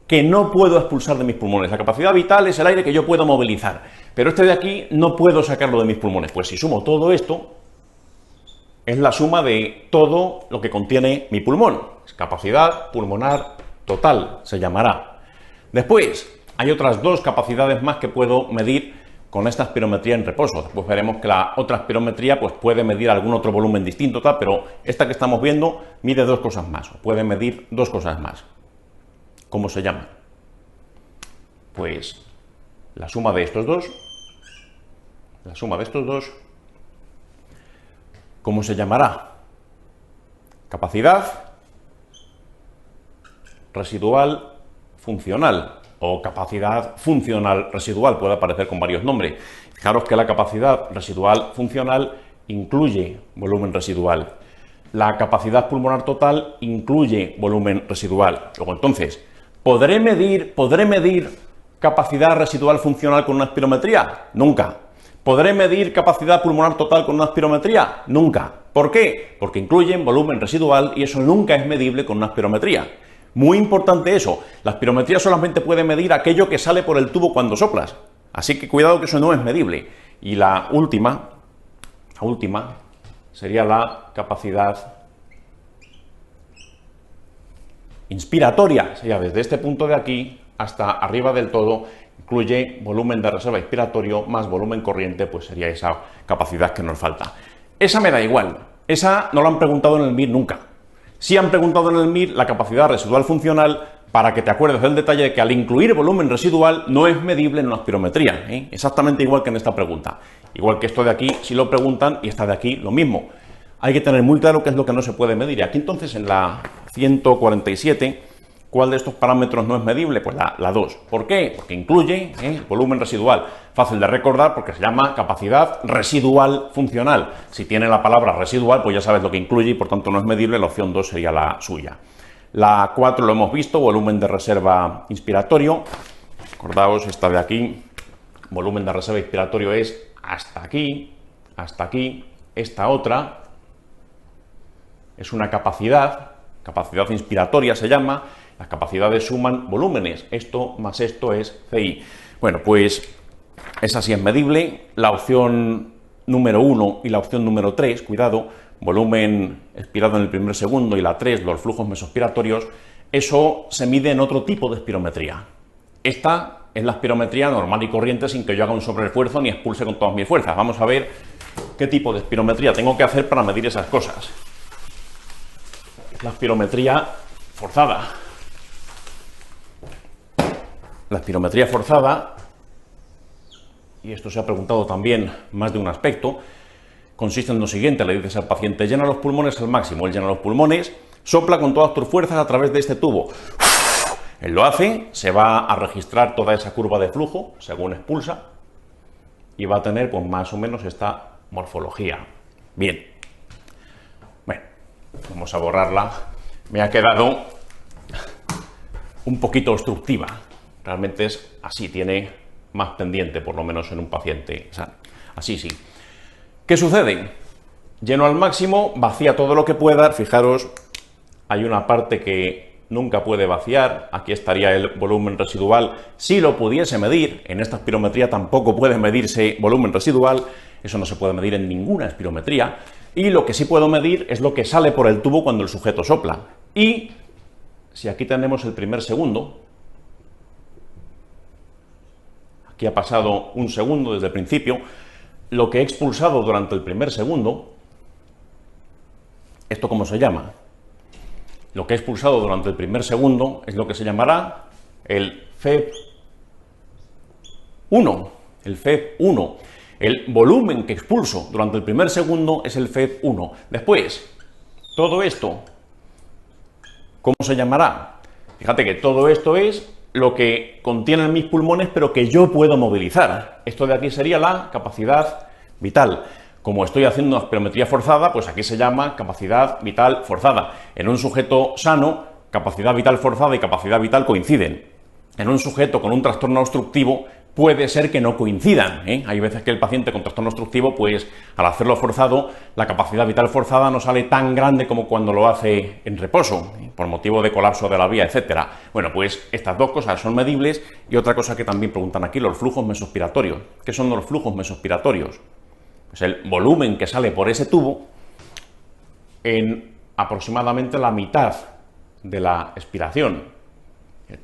que no puedo expulsar de mis pulmones. La capacidad vital es el aire que yo puedo movilizar, pero este de aquí no puedo sacarlo de mis pulmones. Pues si sumo todo esto, es la suma de todo lo que contiene mi pulmón. Es capacidad pulmonar total, se llamará. Después, hay otras 2 capacidades más que puedo medir con esta espirometría en reposo. Después veremos que la otra espirometría pues, puede medir algún otro volumen distinto, tal, pero esta que estamos viendo mide 2 cosas más, o puede medir 2 cosas más. ¿Cómo se llaman? Pues la suma de estos dos, ¿cómo se llamará? Capacidad residual funcional o capacidad funcional residual, puede aparecer con varios nombres. Fijaros que la capacidad residual funcional incluye volumen residual. La capacidad pulmonar total incluye volumen residual. Luego entonces, ¿podré medir capacidad residual funcional con una espirometría? Nunca. ¿Podré medir capacidad pulmonar total con una espirometría? Nunca. ¿Por qué? Porque incluyen volumen residual y eso nunca es medible con una espirometría. Muy importante eso. La espirometría solamente puede medir aquello que sale por el tubo cuando soplas. Así que cuidado que eso no es medible. Y la última sería la capacidad inspiratoria. Sería desde este punto de aquí hasta arriba del todo. Incluye volumen de reserva inspiratorio más volumen corriente, pues sería esa capacidad que nos falta. Esa me da igual, esa no la han preguntado en el MIR nunca. Sí han preguntado en el MIR la capacidad residual funcional para que te acuerdes del detalle de que al incluir volumen residual no es medible en una espirometría, exactamente igual que en esta pregunta. Igual que esto de aquí si lo preguntan y esta de aquí lo mismo. Hay que tener muy claro qué es lo que no se puede medir. Y aquí entonces en la 147... ¿cuál de estos parámetros no es medible? Pues la 2. ¿Por qué? Porque incluye volumen residual. Fácil de recordar porque se llama capacidad residual funcional. Si tiene la palabra residual, pues ya sabes lo que incluye y por tanto no es medible. La opción 2 sería la suya. La 4 lo hemos visto, volumen de reserva inspiratorio. Acordaos, esta de aquí, volumen de reserva inspiratorio es hasta aquí. Esta otra es una capacidad inspiratoria se llama. Las capacidades suman volúmenes, esto más esto es CI. Bueno, pues esa sí es medible. La opción número 1 y la opción número 3, cuidado, volumen expirado en el primer segundo y la 3, los flujos mesospiratorios, eso se mide en otro tipo de espirometría. Esta es la espirometría normal y corriente sin que yo haga un sobreesfuerzo ni expulse con todas mis fuerzas. Vamos a ver ¿Qué tipo de espirometría tengo que hacer para medir esas cosas? La espirometría forzada. La espirometría forzada, y esto se ha preguntado también más de un aspecto, consiste en lo siguiente: le dices al paciente, llena los pulmones al máximo, él llena los pulmones, sopla con todas tus fuerzas a través de este tubo. Él lo hace, se va a registrar toda esa curva de flujo según expulsa y va a tener pues más o menos esta morfología. Bien, bueno, vamos a borrarla. Me ha quedado un poquito obstructiva. Realmente es así, tiene más pendiente, por lo menos en un paciente. O sea, así sí. ¿Qué sucede? Lleno al máximo, vacía todo lo que pueda. Fijaros, hay una parte que nunca puede vaciar. Aquí estaría el volumen residual. Si lo pudiese medir, en esta espirometría tampoco puede medirse volumen residual. Eso no se puede medir en ninguna espirometría. Y lo que sí puedo medir es lo que sale por el tubo cuando el sujeto sopla. Y si aquí tenemos el primer segundo, aquí ha pasado un segundo desde el principio, lo que he expulsado durante el primer segundo, ¿esto cómo se llama? Lo que he expulsado durante el primer segundo es lo que se llamará el FEV1. El FEV1. El volumen que expulso durante el primer segundo es el FEV1. Después, todo esto, ¿cómo se llamará? Fíjate que todo esto es lo que contienen mis pulmones, pero que yo puedo movilizar. Esto de aquí sería la capacidad vital. Como estoy haciendo una espirometría forzada, pues aquí se llama capacidad vital forzada. En un sujeto sano, capacidad vital forzada y capacidad vital coinciden. En un sujeto con un trastorno obstructivo puede ser que no coincidan, ¿eh? Hay veces que el paciente con trastorno obstructivo, pues al hacerlo forzado, la capacidad vital forzada no sale tan grande como cuando lo hace en reposo, ¿eh? Por motivo de colapso de la vía, etcétera. Bueno, pues estas dos cosas son medibles. Y otra cosa que también preguntan aquí, los flujos mesospiratorios. ¿Qué son los flujos mesospiratorios? Pues el volumen que sale por ese tubo en aproximadamente la mitad de la expiración.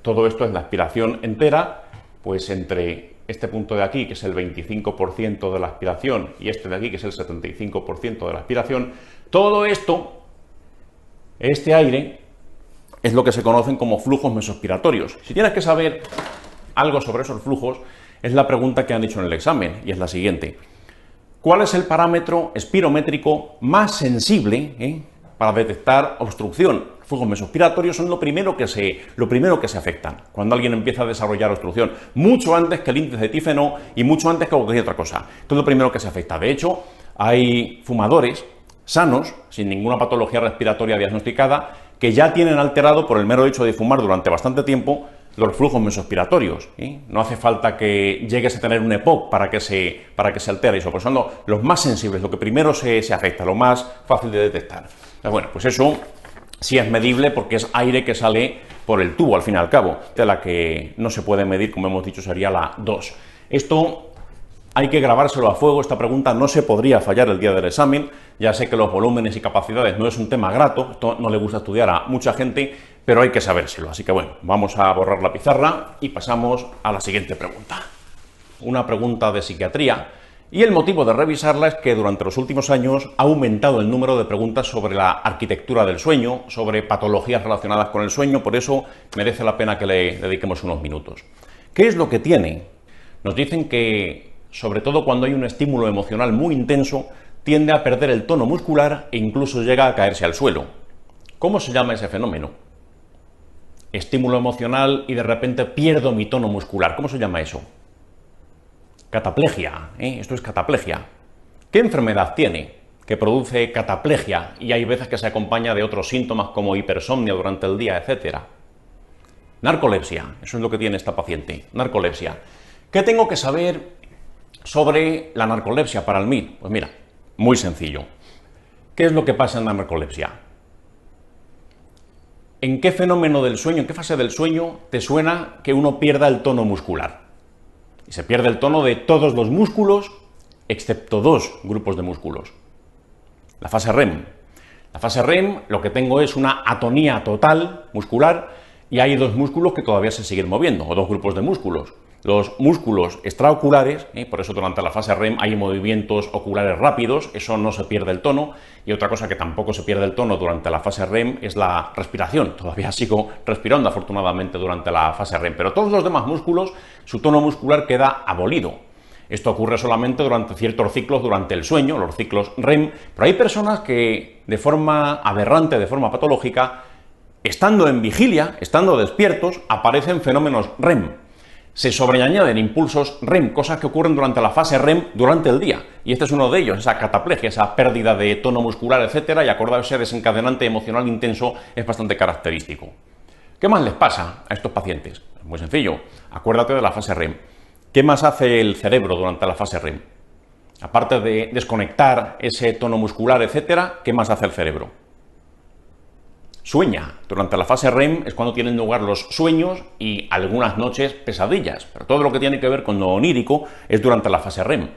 Todo esto es la expiración entera, pues entre este punto de aquí, que es el 25% de la aspiración, y este de aquí, que es el 75% de la aspiración, todo esto, este aire, es lo que se conocen como flujos mesospiratorios. Si tienes que saber algo sobre esos flujos, es la pregunta que han hecho en el examen, y es la siguiente: ¿cuál es el parámetro espirométrico más sensible para detectar obstrucción? Los flujos mesospiratorios son lo primero que se afectan cuando alguien empieza a desarrollar obstrucción, mucho antes que el índice de Tífeno y mucho antes que cualquier otra cosa. Esto es lo primero que se afecta. De hecho, hay fumadores sanos, sin ninguna patología respiratoria diagnosticada, que ya tienen alterado, por el mero hecho de fumar durante bastante tiempo, los flujos mesospiratorios, ¿eh? No hace falta que llegues a tener un EPOC para que se altere eso. Por eso son los más sensibles, lo que primero se afecta, lo más fácil de detectar. Bueno, pues eso sí es medible porque es aire que sale por el tubo, al fin y al cabo. De la que no se puede medir, como hemos dicho, sería la 2. Esto hay que grabárselo a fuego. Esta pregunta no se podría fallar el día del examen. Ya sé que los volúmenes y capacidades no es un tema grato, esto no le gusta estudiar a mucha gente, pero hay que sabérselo. Así que bueno, vamos a borrar la pizarra y pasamos a la siguiente pregunta. Una pregunta de psiquiatría, y el motivo de revisarla es que durante los últimos años ha aumentado el número de preguntas sobre la arquitectura del sueño, sobre patologías relacionadas con el sueño. Por eso merece la pena que le dediquemos unos minutos. ¿Qué es lo que tiene? Nos dicen que, sobre todo cuando hay un estímulo emocional muy intenso, tiende a perder el tono muscular e incluso llega a caerse al suelo. ¿Cómo se llama ese fenómeno? Estímulo emocional y de repente pierdo mi tono muscular. ¿Cómo se llama eso? Cataplegia, ¿eh? Esto es cataplegia. ¿Qué enfermedad tiene que produce cataplegia y hay veces que se acompaña de otros síntomas como hipersomnia durante el día, etcétera? Narcolepsia, eso es lo que tiene esta paciente, narcolepsia. ¿Qué tengo que saber sobre la narcolepsia para el MIR? Pues mira, muy sencillo. ¿Qué es lo que pasa en la narcolepsia? ¿En qué fenómeno del sueño, en qué fase del sueño te suena que uno pierda el tono muscular? Y se pierde el tono de todos los músculos, excepto dos grupos de músculos. La fase REM. La fase REM lo que tengo es una atonía total muscular y hay dos músculos que todavía se siguen moviendo, o dos grupos de músculos. los músculos extraoculares, por eso durante la fase REM hay movimientos oculares rápidos, eso no se pierde el tono, y otra cosa que tampoco se pierde el tono durante la fase REM es la respiración. Todavía sigo respirando afortunadamente durante la fase REM, pero todos los demás músculos, su tono muscular queda abolido. Esto ocurre solamente durante ciertos ciclos durante el sueño, los ciclos REM, pero hay personas que de forma aberrante, de forma patológica, estando en vigilia, estando despiertos, aparecen fenómenos REM. Se sobreañaden impulsos REM, cosas que ocurren durante la fase REM durante el día. Y este es uno de ellos, esa cataplegia, esa pérdida de tono muscular, etcétera, y acordado ese desencadenante emocional intenso es bastante característico. ¿Qué más les pasa a estos pacientes? Muy sencillo, acuérdate de la fase REM. ¿Qué más hace el cerebro durante la fase REM? Aparte de desconectar ese tono muscular, etcétera, ¿qué más hace el cerebro? Sueña. Durante la fase REM es cuando tienen lugar los sueños y algunas noches pesadillas, pero todo lo que tiene que ver con lo onírico es durante la fase REM.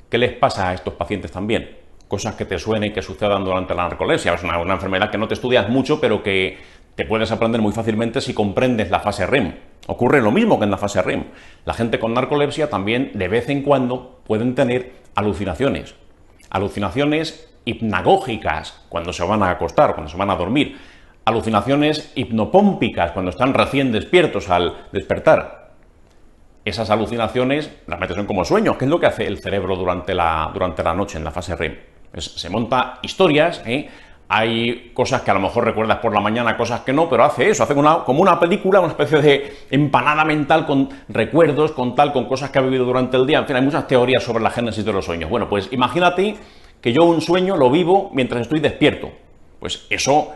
¿Qué les pasa a estos pacientes también? Cosas que te suenen que sucedan durante la narcolepsia. Es una enfermedad que no te estudias mucho, pero que te puedes aprender muy fácilmente si comprendes la fase REM. Ocurre lo mismo que en la fase REM. La gente con narcolepsia también de vez en cuando pueden tener alucinaciones. Alucinaciones hipnagógicas cuando se van a acostar, cuando se van a dormir. Alucinaciones hipnopómpicas cuando están recién despiertos al despertar. Esas alucinaciones realmente son como sueños. ¿Qué es lo que hace el cerebro durante la noche en la fase REM? Se monta historias, hay cosas que a lo mejor recuerdas por la mañana, cosas que no, pero hace eso, hace como una película, una especie de empanada mental con recuerdos, con cosas que ha vivido durante el día. En fin, hay muchas teorías sobre la génesis de los sueños. Bueno, pues imagínate que yo un sueño lo vivo mientras estoy despierto. Pues eso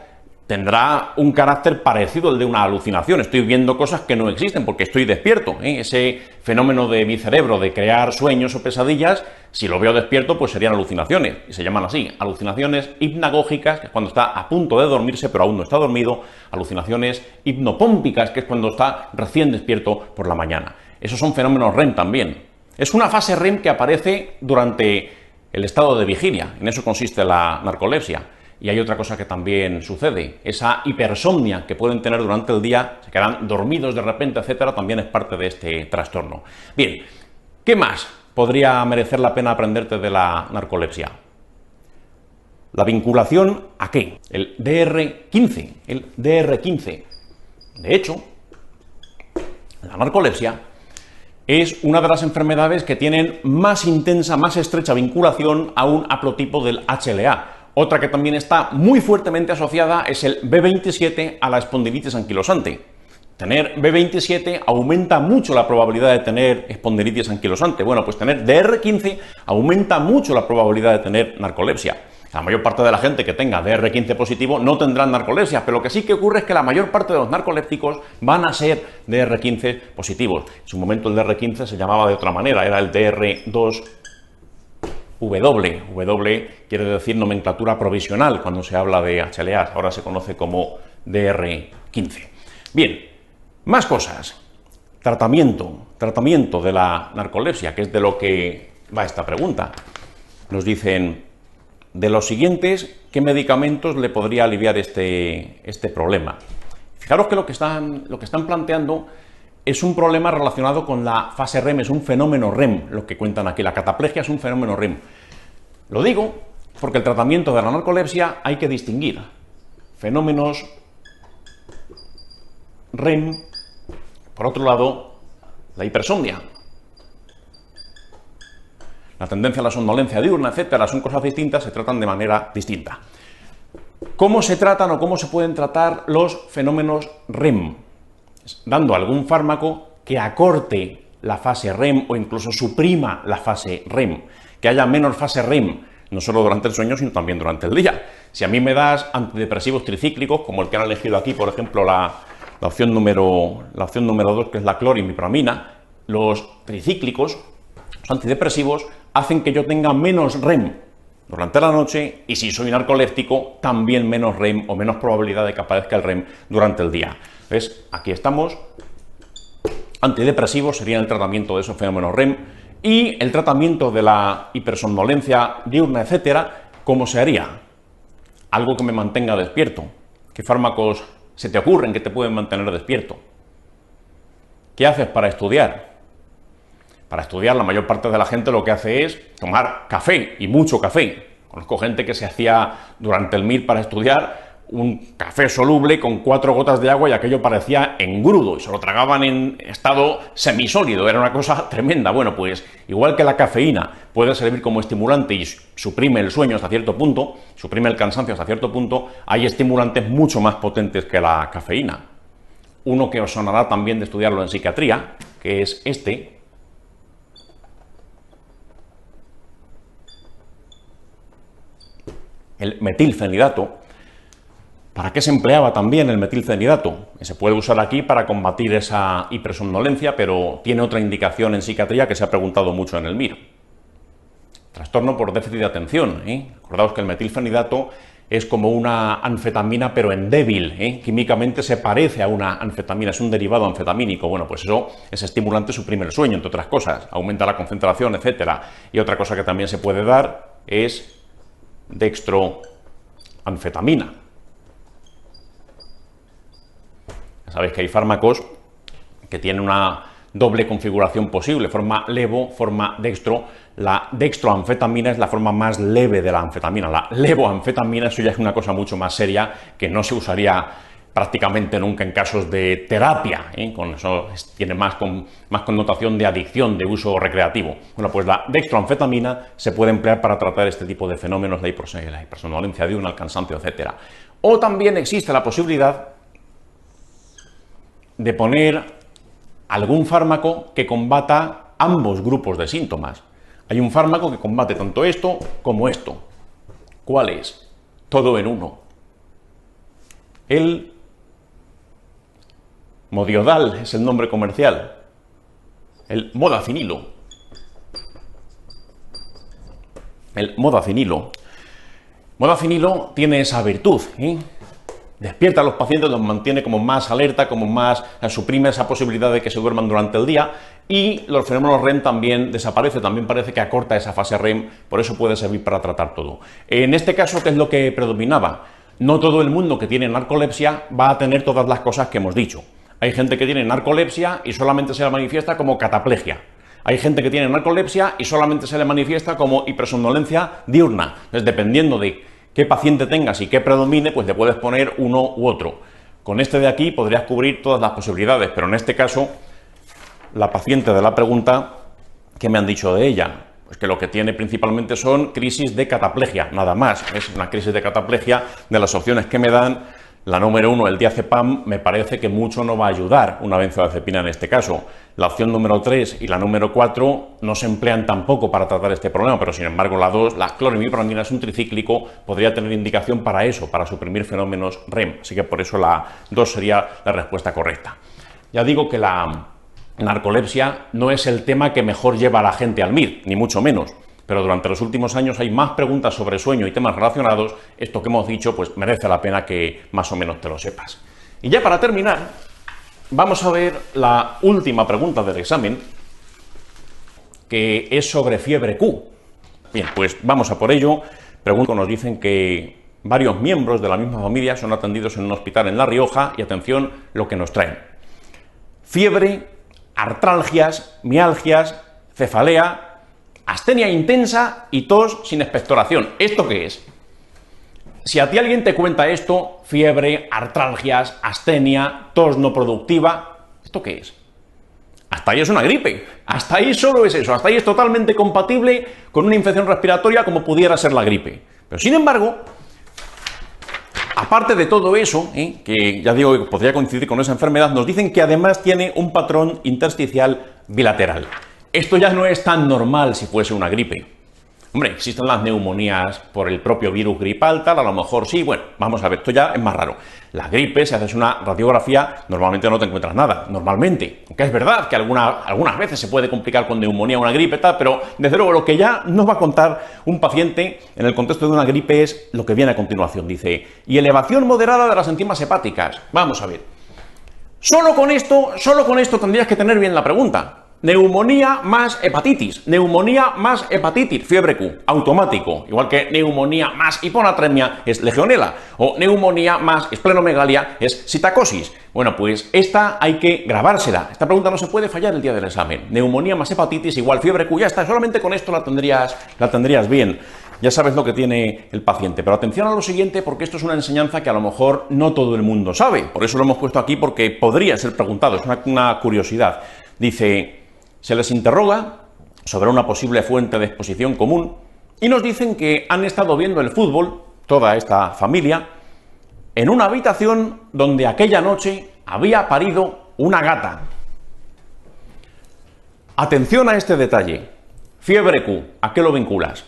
tendrá un carácter parecido al de una alucinación. Estoy viendo cosas que no existen porque estoy despierto. Ese fenómeno de mi cerebro de crear sueños o pesadillas, si lo veo despierto, pues serían alucinaciones. Y se llaman así, alucinaciones hipnagógicas, que es cuando está a punto de dormirse pero aún no está dormido. Alucinaciones hipnopómpicas, que es cuando está recién despierto por la mañana. Esos son fenómenos REM también. Es una fase REM que aparece durante el estado de vigilia. En eso consiste la narcolepsia. Y hay otra cosa que también sucede, esa hipersomnia que pueden tener durante el día, se quedan dormidos de repente, etcétera, también es parte de este trastorno. Bien, ¿qué más podría merecer la pena aprenderte de la narcolepsia? La vinculación ¿a qué? El DR15, el DR15. De hecho, la narcolepsia es una de las enfermedades que tienen más intensa, más estrecha vinculación a un haplotipo del HLA. Otra que también está muy fuertemente asociada es el B27 a la espondilitis anquilosante. Tener B27 aumenta mucho la probabilidad de tener espondilitis anquilosante. Bueno, pues tener DR15 aumenta mucho la probabilidad de tener narcolepsia. La mayor parte de la gente que tenga DR15 positivo no tendrán narcolepsia, pero lo que sí que ocurre es que la mayor parte de los narcolépticos van a ser DR15 positivos. En su momento el DR15 se llamaba de otra manera, era el DR2W. W quiere decir nomenclatura provisional cuando se habla de HLA, ahora se conoce como DR15. Bien, más cosas. Tratamiento de la narcolepsia, que es de lo que va esta pregunta. Nos dicen, de los siguientes, ¿qué medicamentos le podría aliviar este problema? Fijaros que lo que están planteando es un problema relacionado con la fase REM, es un fenómeno REM, lo que cuentan aquí. La cataplegia es un fenómeno REM. Lo digo porque el tratamiento de la narcolepsia hay que distinguir fenómenos REM, por otro lado, la hipersomnia, la tendencia a la somnolencia diurna, etcétera, son cosas distintas, se tratan de manera distinta. ¿Cómo se tratan o cómo se pueden tratar los fenómenos REM? Dando algún fármaco que acorte la fase REM o incluso suprima la fase REM, que haya menos fase REM, no solo durante el sueño, sino también durante el día. Si a mí me das antidepresivos tricíclicos, como el que han elegido aquí, por ejemplo, la opción número 2, que es la clorimipramina, los tricíclicos, los antidepresivos, hacen que yo tenga menos REM durante la noche, y si soy narcoléptico, también menos REM o menos probabilidad de que aparezca el REM durante el día. ¿Ves? Aquí estamos. Antidepresivos serían el tratamiento de esos fenómenos REM, y el tratamiento de la hipersomnolencia diurna, etcétera, ¿cómo se haría? Algo que me mantenga despierto. ¿Qué fármacos se te ocurren que te pueden mantener despierto? ¿Qué haces para estudiar? Para estudiar, la mayor parte de la gente lo que hace es tomar café, y mucho café. Conozco gente que se hacía durante el MIR para estudiar un café soluble con 4 gotas de agua y aquello parecía engrudo y se lo tragaban en estado semisólido, era una cosa tremenda. Bueno, pues igual que la cafeína puede servir como estimulante y suprime el sueño hasta cierto punto, suprime el cansancio hasta cierto punto, hay estimulantes mucho más potentes que la cafeína. Uno que os sonará también de estudiarlo en psiquiatría, que es este, el metilfenidato. ¿Para qué se empleaba también el metilfenidato? Se puede usar aquí para combatir esa hipersomnolencia, pero tiene otra indicación en psiquiatría que se ha preguntado mucho en el MIR. Trastorno por déficit de atención. Acordaos que el metilfenidato es como una anfetamina, pero en débil. Químicamente se parece a una anfetamina, es un derivado anfetamínico. Bueno, pues eso, ese estimulante suprime el sueño, entre otras cosas, aumenta la concentración, etc. Y otra cosa que también se puede dar es dextroanfetamina. Ya sabéis que hay fármacos que tienen una doble configuración posible, forma levo, forma dextro. La dextroanfetamina es la forma más leve de la anfetamina. La levoanfetamina, eso ya es una cosa mucho más seria que no se usaría prácticamente nunca en casos de terapia, con eso tiene más connotación de adicción, de uso recreativo. Bueno, pues la dextroanfetamina se puede emplear para tratar este tipo de fenómenos, la hipersomnolencia diurna, el cansancio, etc. O también existe la posibilidad de poner algún fármaco que combata ambos grupos de síntomas. Hay un fármaco que combate tanto esto como esto. ¿Cuál es? Todo en uno. El Modiodal es el nombre comercial. El modafinilo. El modafinilo. Modafinilo tiene esa virtud, despierta a los pacientes, los mantiene como más alerta, como más suprime esa posibilidad de que se duerman durante el día, y los fenómenos REM también desaparece, también parece que acorta esa fase REM, por eso puede servir para tratar todo. En este caso, ¿qué es lo que predominaba? No todo el mundo que tiene narcolepsia va a tener todas las cosas que hemos dicho. Hay gente que tiene narcolepsia y solamente se le manifiesta como cataplegia. Hay gente que tiene narcolepsia y solamente se le manifiesta como hipersomnolencia diurna. Entonces, dependiendo de qué paciente tengas y qué predomine, pues le puedes poner uno u otro. Con este de aquí podrías cubrir todas las posibilidades, pero en este caso, la paciente de la pregunta, ¿qué me han dicho de ella? Pues que lo que tiene principalmente son crisis de cataplegia, nada más. Es una crisis de cataplegia. De las opciones que me dan, la número 1, el diazepam, me parece que mucho no va a ayudar una benzodiazepina en este caso. La opción número 3 y la número 4 no se emplean tampoco para tratar este problema, pero sin embargo la 2, la clorimipramina, es un tricíclico, podría tener indicación para eso, para suprimir fenómenos REM. Así que por eso la 2 sería la respuesta correcta. Ya digo que la narcolepsia no es el tema que mejor lleva a la gente al MIR, ni mucho menos. Pero durante los últimos años hay más preguntas sobre sueño y temas relacionados. Esto que hemos dicho, pues merece la pena que más o menos te lo sepas. Y ya para terminar, vamos a ver la última pregunta del examen, que es sobre fiebre Q. Bien, pues vamos a por ello. Nos dicen que varios miembros de la misma familia son atendidos en un hospital en La Rioja y atención lo que nos traen. Fiebre, artralgias, mialgias, cefalea, astenia intensa y tos sin expectoración. ¿Esto qué es? Si a ti alguien te cuenta esto, fiebre, artralgias, astenia, tos no productiva, ¿esto qué es? Hasta ahí es una gripe, hasta ahí solo es eso, hasta ahí es totalmente compatible con una infección respiratoria como pudiera ser la gripe. Pero sin embargo, aparte de todo eso, que ya digo que podría coincidir con esa enfermedad, nos dicen que además tiene un patrón intersticial bilateral. Esto ya no es tan normal si fuese una gripe. Hombre, existen las neumonías por el propio virus gripal, tal, a lo mejor sí, bueno, vamos a ver, esto ya es más raro. La gripe, si haces una radiografía, normalmente no te encuentras nada, normalmente. Aunque es verdad que algunas veces se puede complicar con neumonía una gripe, tal, pero desde luego lo que ya nos va a contar un paciente en el contexto de una gripe es lo que viene a continuación. Dice, y elevación moderada de las enzimas hepáticas. Vamos a ver. Solo con esto tendrías que tener bien la pregunta. neumonía más hepatitis, neumonía más hepatitis, fiebre Q, automático, igual que neumonía más hiponatremia es legionela, o neumonía más esplenomegalia es sitacosis. Bueno, pues esta hay que grabársela, esta pregunta no se puede fallar el día del examen, neumonía más hepatitis igual fiebre Q, ya está, solamente con esto la tendrías bien. Ya sabes lo que tiene el paciente, pero atención a lo siguiente porque esto es una enseñanza que a lo mejor no todo el mundo sabe, por eso lo hemos puesto aquí porque podría ser preguntado, es una curiosidad. Dice, se les interroga sobre una posible fuente de exposición común y nos dicen que han estado viendo el fútbol, toda esta familia, en una habitación donde aquella noche había parido una gata. Atención a este detalle, fiebre Q, ¿a qué lo vinculas?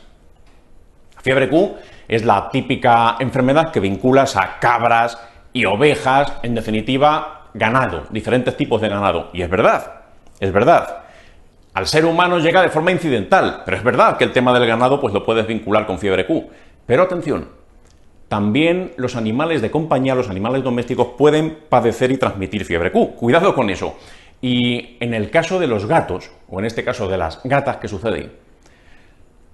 Fiebre Q es la típica enfermedad que vinculas a cabras y ovejas, en definitiva, ganado, diferentes tipos de ganado. Y es verdad, es verdad. Al ser humano llega de forma incidental, pero es verdad que el tema del ganado pues lo puedes vincular con fiebre Q. Pero atención, también los animales de compañía, los animales domésticos pueden padecer y transmitir fiebre Q. Cuidado con eso. Y en el caso de los gatos, o en este caso de las gatas, ¿qué sucede?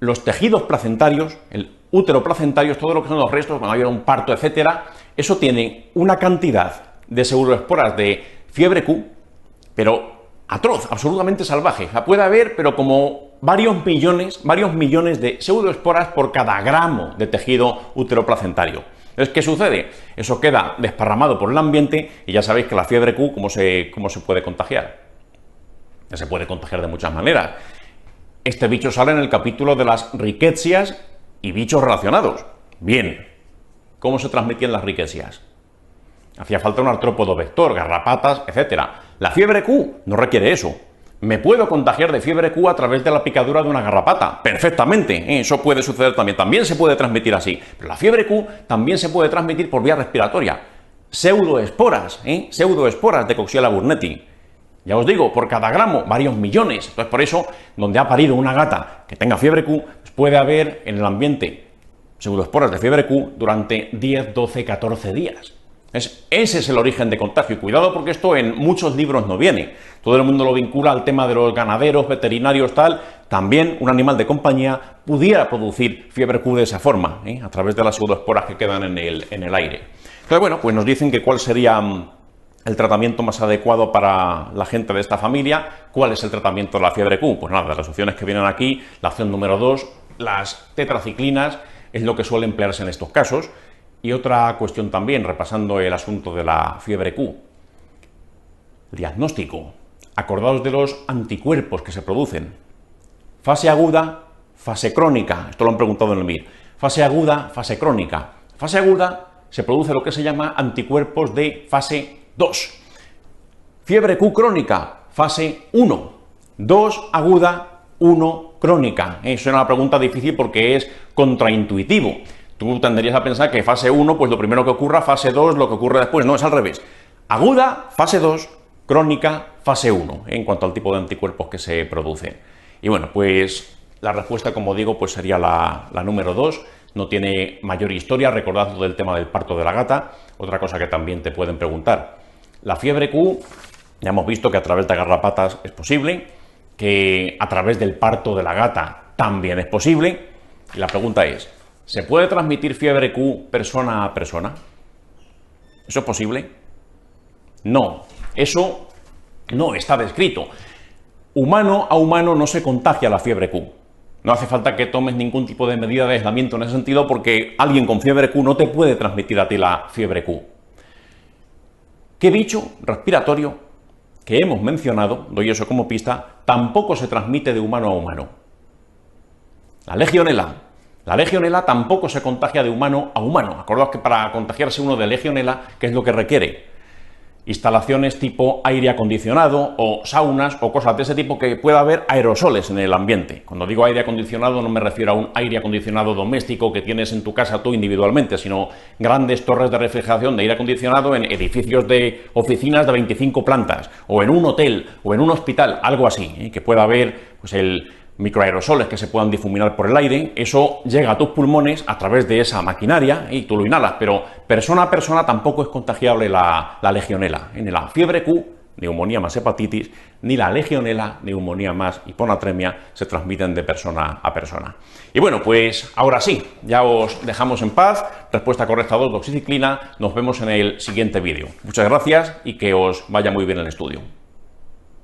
Los tejidos placentarios, el útero placentario, todo lo que son los restos, cuando hay un parto, etcétera, eso tiene una cantidad de pseudoesporas de fiebre Q, pero atroz, absolutamente salvaje. La puede haber, pero como varios millones de pseudoesporas por cada gramo de tejido útero placentario. Entonces, ¿qué sucede? Eso queda desparramado por el ambiente y ya sabéis que la fiebre Q, ¿cómo se puede contagiar? Se puede contagiar de muchas maneras. Este bicho sale en el capítulo de las riquecias y bichos relacionados. Bien, ¿cómo se transmitían las riquecias? Hacía falta un artrópodo vector, garrapatas, etc. La fiebre Q no requiere eso. ¿Me puedo contagiar de fiebre Q a través de la picadura de una garrapata? Perfectamente, eso puede suceder también. También se puede transmitir así. Pero la fiebre Q también se puede transmitir por vía respiratoria. Pseudoesporas, pseudoesporas de Coxiella burnetii. Ya os digo, por cada gramo, varios millones. Entonces, por eso, donde ha parido una gata que tenga fiebre Q, pues puede haber en el ambiente pseudoesporas de fiebre Q durante 10, 12, 14 días. Ese es el origen de contagio. Y cuidado porque esto en muchos libros no viene. Todo el mundo lo vincula al tema de los ganaderos, veterinarios, tal. También un animal de compañía pudiera producir fiebre Q de esa forma, a través de las pseudoesporas que quedan en el aire. Entonces, bueno, pues nos dicen que cuál sería el tratamiento más adecuado para la gente de esta familia. ¿Cuál es el tratamiento de la fiebre Q? Pues nada, de las opciones que vienen aquí, la opción número 2, las tetraciclinas, es lo que suele emplearse en estos casos. Y otra cuestión también, repasando el asunto de la fiebre Q. Diagnóstico. Acordaos de los anticuerpos que se producen. Fase aguda, fase crónica. Esto lo han preguntado en el MIR. Fase aguda, fase crónica. Fase aguda se produce lo que se llama anticuerpos de fase 2. Fiebre Q crónica, fase 1. 2 aguda, 1 crónica. Es una pregunta difícil porque es contraintuitivo. Tú tendrías a pensar que fase 1, pues lo primero que ocurra, fase 2, lo que ocurre después. No, es al revés. Aguda, fase 2, crónica, fase 1, en cuanto al tipo de anticuerpos que se producen. Y bueno, pues la respuesta, como digo, pues sería la número 2. No tiene mayor historia, recordad lo del tema del parto de la gata. Otra cosa que también te pueden preguntar. La fiebre Q, ya hemos visto que a través de garrapatas es posible, que a través del parto de la gata también es posible. Y la pregunta es, ¿se puede transmitir fiebre Q persona a persona? ¿Eso es posible? No, eso no está descrito. Humano a humano no se contagia la fiebre Q. No hace falta que tomes ningún tipo de medida de aislamiento en ese sentido porque alguien con fiebre Q no te puede transmitir a ti la fiebre Q. ¿Qué bicho respiratorio que hemos mencionado, doy eso como pista, tampoco se transmite de humano a humano? La legionela. La legionela tampoco se contagia de humano a humano. Acordaos que para contagiarse uno de legionela, ¿qué es lo que requiere? Instalaciones tipo aire acondicionado o saunas o cosas de ese tipo que pueda haber aerosoles en el ambiente. Cuando digo aire acondicionado no me refiero a un aire acondicionado doméstico que tienes en tu casa tú individualmente, sino grandes torres de refrigeración de aire acondicionado en edificios de oficinas de 25 plantas o en un hotel o en un hospital, algo así, que pueda haber pues el microaerosoles que se puedan difuminar por el aire. Eso llega a tus pulmones a través de esa maquinaria y tú lo inhalas, pero persona a persona tampoco es contagiable la legionela. En la fiebre Q neumonía más hepatitis, ni la legionela, neumonía más hiponatremia, se transmiten de persona a persona. Y bueno, pues ahora sí, ya os dejamos en paz. Respuesta correcta 2, doxiciclina. Nos vemos en el siguiente vídeo. Muchas gracias y que os vaya muy bien el estudio.